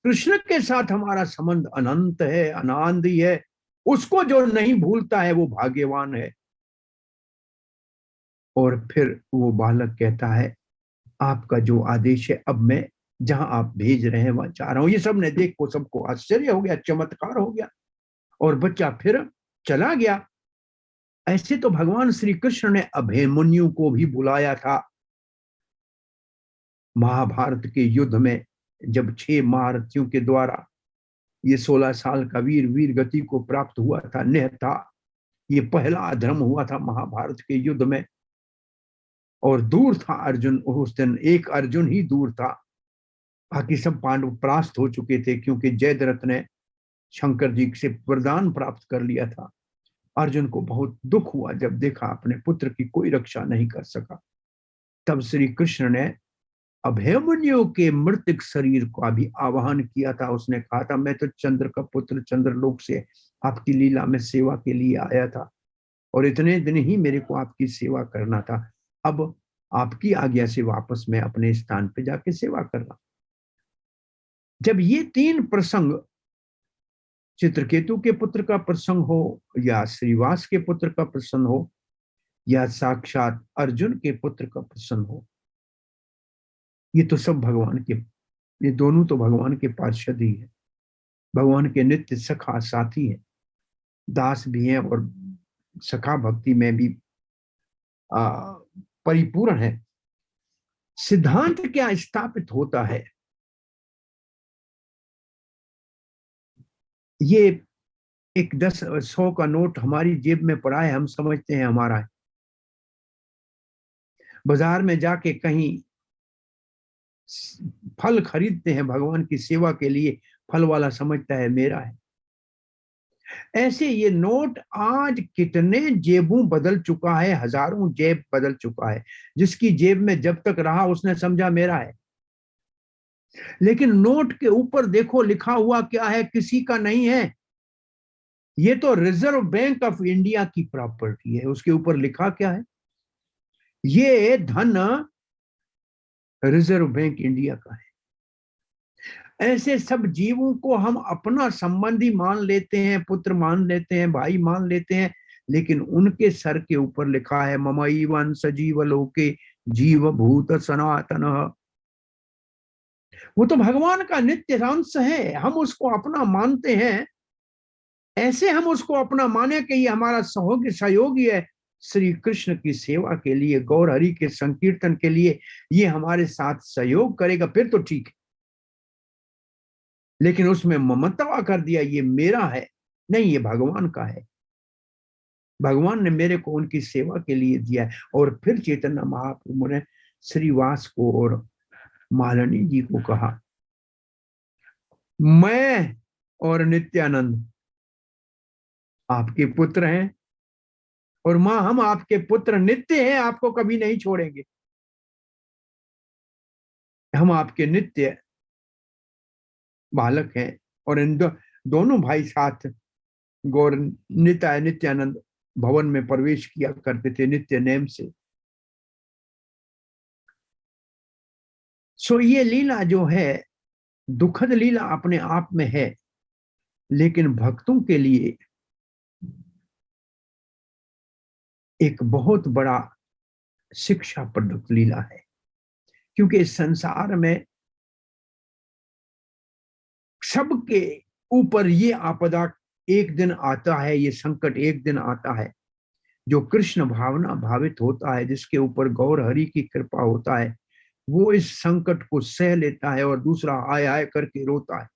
कृष्ण के साथ हमारा संबंध अनंत है, अनादि है। उसको जो नहीं भूलता है वो भाग्यवान है। और फिर वो बालक कहता है आपका जो आदेश है, अब मैं जहां आप भेज रहे हैं वहां जा रहा हूं। ये सब ने देख को सबको आश्चर्य हो गया, चमत्कार हो गया, और बच्चा फिर चला गया। ऐसे तो भगवान श्री कृष्ण ने अभिमन्यु को भी बुलाया था महाभारत के युद्ध में, जब 6 महारथियों के द्वारा ये 16 साल का वीर वीर गति को प्राप्त हुआ था, नेह था। ये पहला अधर्म हुआ था महाभारत के युद्ध में, और दूर था अर्जुन। उस दिन एक अर्जुन ही दूर था, बाकी सब पांडव परास्त हो चुके थे, क्योंकि जयद्रथ ने शंकर जी से वरदान प्राप्त कर लिया था। अर्जुन को बहुत दुख हुआ जब देखा अपने पुत्र की कोई रक्षा नहीं कर सका। तब श्री कृष्ण ने अभिमन्यु के मृतिक शरीर का भी आवाहन किया था। उसने कहा था मैं तो चंद्र का पुत्र चंद्रलोक से आपकी लीला में सेवा के लिए आया था, और इतने दिन ही मेरे को आपकी सेवा करना था। अब आपकी आज्ञा से वापस मैं अपने स्थान पे जाके सेवा कर रहा। जब ये 3 प्रसंग, चित्रकेतु के पुत्र का प्रसंग हो, या श्रीवास के पुत्र का प्रसंग हो, या साक्षात अर्जुन के पुत्र का प्रसंग हो, ये तो सब भगवान के, ये दोनों तो भगवान के पार्षद ही है, भगवान के नित्य सखा साथी है, दास भी हैं, और सखा भक्ति में भी परिपूर्ण है। सिद्धांत क्या स्थापित होता है, ये एक 10-100 का नोट हमारी जेब में पड़ा है, हम समझते हैं हमारा है। बाजार में जाके कहीं फल खरीदते हैं भगवान की सेवा के लिए, फल वाला समझता है मेरा है। ऐसे ये नोट आज कितने जेबों बदल चुका है, हजारों जेब बदल चुका है। जिसकी जेब में जब तक रहा उसने समझा मेरा है। लेकिन नोट के ऊपर देखो लिखा हुआ क्या है, किसी का नहीं है। ये तो रिजर्व बैंक ऑफ इंडिया की प्रॉपर्टी है। उसके ऊपर लिखा क्या है, ये धन रिजर्व बैंक इंडिया का है। ऐसे सब जीवों को हम अपना संबंधी मान लेते हैं, पुत्र मान लेते हैं, भाई मान लेते हैं, लेकिन उनके सर के ऊपर लिखा है ममैवं सजीव लोके जीव भूत सनातन। वो तो भगवान का नित्य अंश है, हम उसको अपना मानते हैं। ऐसे हम उसको अपना माने कि ये हमारा सहयोगी है श्री कृष्ण की सेवा के लिए, गौर हरि के संकीर्तन के लिए, ये हमारे साथ सहयोग करेगा, फिर तो ठीक है। लेकिन उसमें ममत्वा कर दिया ये मेरा है, नहीं ये भगवान का है, भगवान ने मेरे को उनकी सेवा के लिए दिया है। और फिर चैतन्य महाप्रभु ने श्रीवास को और मालिनी जी को कहा, मैं और नित्यानंद आपके पुत्र हैं, और मां हम आपके पुत्र नित्य हैं, आपको कभी नहीं छोड़ेंगे। हम आपके नित्य बालक हैं। और इन दोनों भाई साथ गौर निताय नित्यानंद भवन में प्रवेश किया करते थे नित्य नेम से। सो ये लीला जो है, दुखद लीला अपने आप में है, लेकिन भक्तों के लिए एक बहुत बड़ा शिक्षा प्रदत्त लीला है। क्योंकि इस संसार में सबके ऊपर ये आपदा एक दिन आता है, ये संकट एक दिन आता है। जो कृष्ण भावना भावित होता है, जिसके ऊपर गौर हरि की कृपा होता है, वो इस संकट को सह लेता है और दूसरा आय आय करके रोता है।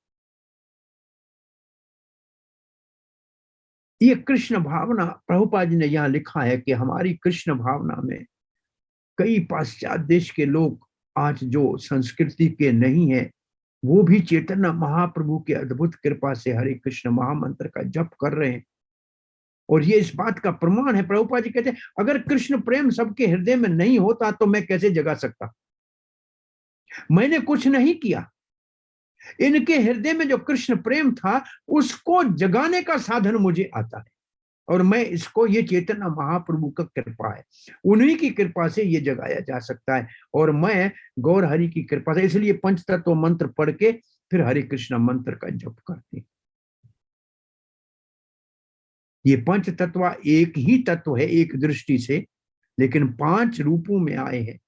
ये कृष्ण भावना, प्रभुपाद जी ने यहाँ लिखा है कि हमारी कृष्ण भावना में कई पाश्चात्य देश के लोग आज जो संस्कृति के नहीं है, वो भी चैतन्य महाप्रभु के अद्भुत कृपा से हरे कृष्ण महामंत्र का जप कर रहे हैं। और ये इस बात का प्रमाण है। प्रभुपाद जी कहते हैं अगर कृष्ण प्रेम सबके हृदय में नहीं होता तो मैं कैसे जगा सकता। मैंने कुछ नहीं किया, इनके हृदय में जो कृष्ण प्रेम था उसको जगाने का साधन मुझे आता है, और मैं इसको, ये चैतन्य महाप्रभु का कृपा है, उन्हीं की कृपा से ये जगाया जा सकता है। और मैं गौर हरि की कृपा से, इसलिए पंच तत्व मंत्र पढ़ के फिर हरे कृष्ण मंत्र का जप करते हैं। ये पंच तत्व एक ही तत्व है एक दृष्टि से, लेकिन 5 रूपों में आए हैं।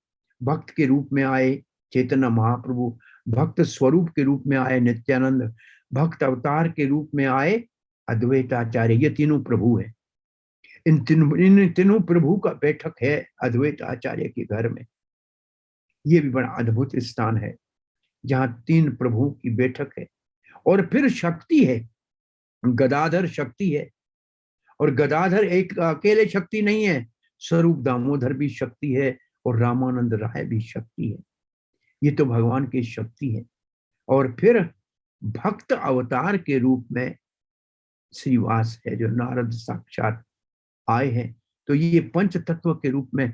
भक्त के रूप में आए चैतन्य महाप्रभु, भक्त स्वरूप के रूप में आए नित्यानंद, भक्त अवतार के रूप में आए अद्वैताचार्य। ये तीनों प्रभु है। इन तीनों प्रभु का बैठक है अद्वैत आचार्य के घर में। ये भी बड़ा अद्भुत स्थान है जहां 3 प्रभु की बैठक है। और फिर शक्ति है, गदाधर शक्ति है, और गदाधर एक अकेले शक्ति नहीं है, स्वरूप दामोदर भी शक्ति है और रामानंद राय भी शक्ति है। ये तो भगवान की शक्ति है। और फिर भक्त अवतार के रूप में श्रीवास है, जो नारद साक्षात आए हैं। तो ये पंच तत्व के रूप में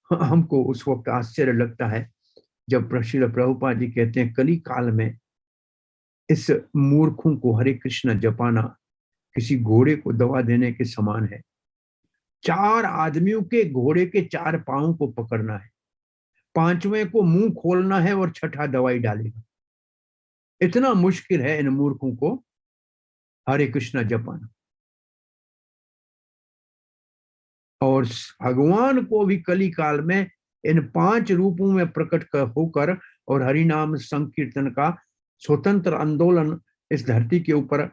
हमको उस वक्त आश्चर्य लगता है जब श्रील प्रभुपाद जी कहते हैं कली काल में इस मूर्खों को हरे कृष्ण जपाना किसी घोड़े को दवा देने के समान है। 4 आदमियों के घोड़े के 4 पांव को पकड़ना है, 5वें को मुंह खोलना है और छठा दवाई डालेगा। इतना मुश्किल है इन मूर्खों को हरे कृष्ण जपाना। और भगवान को भी कली काल में इन 5 रूपों में प्रकट होकर और हरि नाम संकीर्तन का स्वतंत्र आंदोलन इस धरती के ऊपर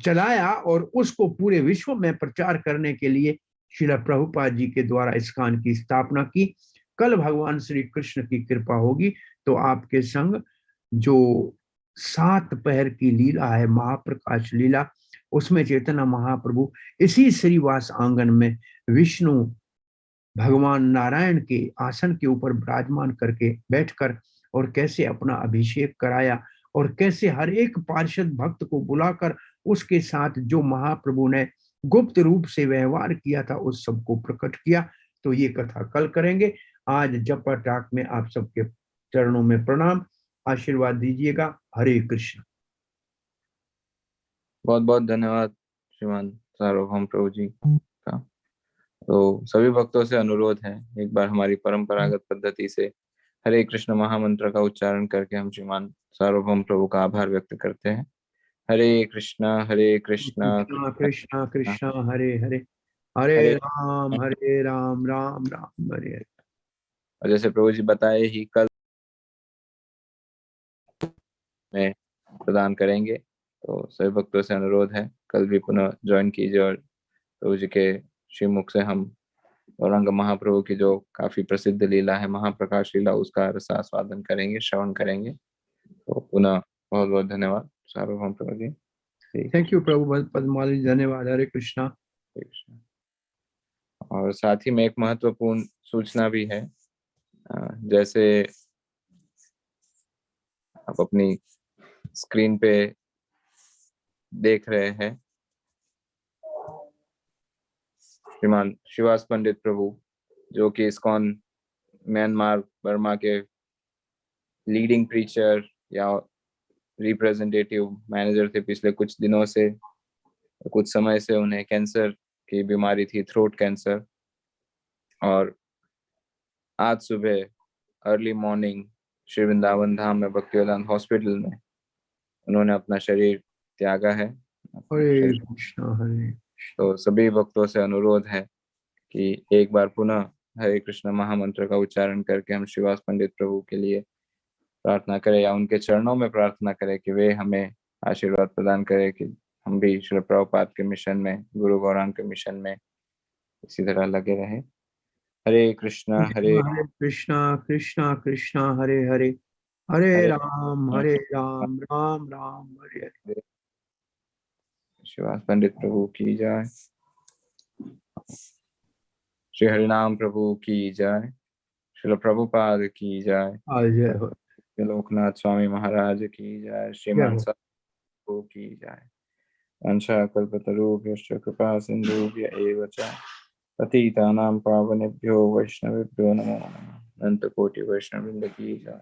चलाया, और उसको पूरे विश्व में प्रचार करने के लिए श्रील प्रभुपाद जी के द्वारा इस्कॉन की स्थापना की। कल भगवान श्री कृष्ण की कृपा होगी तो आपके संग जो 7 पहर की लीला है, महाप्रकाश लीला, उसमें चैतन्य महाप्रभु इसी श्रीवास आंगन में विष्णु भगवान नारायण के आसन के ऊपर विराजमान करके बैठकर और कैसे अपना अभिषेक कराया, और कैसे हर एक पार्षद भक्त को बुलाकर उसके साथ जो महाप्रभु ने गुप्त रूप से व्यवहार किया था उस सबको प्रकट किया। तो ये कथा कल करेंगे। आज जपा टाक में आप सबके चरणों में प्रणाम, आशीर्वाद दीजिएगा। हरे कृष्ण। बहुत बहुत धन्यवाद श्रीमान सार्वभौम प्रभु जी का। तो सभी भक्तों से अनुरोध है, एक बार हमारी परंपरागत पद्धति से हरे कृष्ण महामंत्र का उच्चारण करके हम श्रीमान सार्वभौम प्रभु का आभार व्यक्त करते हैं। हरे कृष्णा कृष्णा कृष्णा कृष्णा हरे हरे, हरे हरे राम राम राम हरे हरे। और जैसे प्रभु जी बताए ही कल में प्रदान करेंगे, तो सभी भक्तों से अनुरोध है कल भी पुनः ज्वाइन कीजिए और प्रभु जी के श्रीमुख से हम औरंग महाप्रभु की जो काफी प्रसिद्ध लीला है महाप्रकाश लीला, उसका रसास्वादन करेंगे, श्रवण करेंगे। तो पुनः बहुत बहुत धन्यवाद सार्वभौम प्रभु जी। थैंक यू प्रभु पद्माली, धन्यवाद। हरे कृष्णा। और साथ ही में एक महत्वपूर्ण सूचना भी है, जैसे आप अपनी स्क्रीन पे देख रहे हैं, श्रीमान शिवास पंडित प्रभु जो कि इस्कॉन म्यांमार बर्मा के लीडिंग प्रीचर या रिप्रेजेंटेटिव मैनेजर थे पिछले कुछ दिनों से। कुछ समय से उन्हें कैंसर की बीमारी थी, थ्रोट कैंसर, और आज सुबह अर्ली मॉर्निंग श्री वृंदावन धाम में भक्तिवेदांत हॉस्पिटल में उन्होंने अपना शरीर त्यागा है। हरे कृष्णा हरे। तो सभी भक्तों से अनुरोध है कि एक बार पुनः हरे कृष्ण महामंत्र का उच्चारण करके हम श्रीवास पंडित प्रभु के लिए प्रार्थना करें या उनके चरणों में प्रार्थना करें कि वे हमें आशीर्वाद प्रदान करें कि हम भी श्री प्रभुपाद के मिशन में, गुरु गौरांग के मिशन में इसी तरह लगे रहे। हरे कृष्णा कृष्णा कृष्णा कृष्णा हरे हरे, हरे राम राम राम हरे हरे। शिवास पंडित प्रभु की जय। श्री हरिनाम प्रभु की जय। श्रील प्रभुपाद की जय। जय हो, श्री लोकनाथ स्वामी महाराज की जय। श्रीमान प्रभु की जय। वंशा कल्पतरुभ्यश्च कृपा सिन्धुभ्य एव च पतितानां पावनेभ्यो वैष्णवेभ्यो नमो नमः। अनंत कोटि वैष्णव वृंद की जय।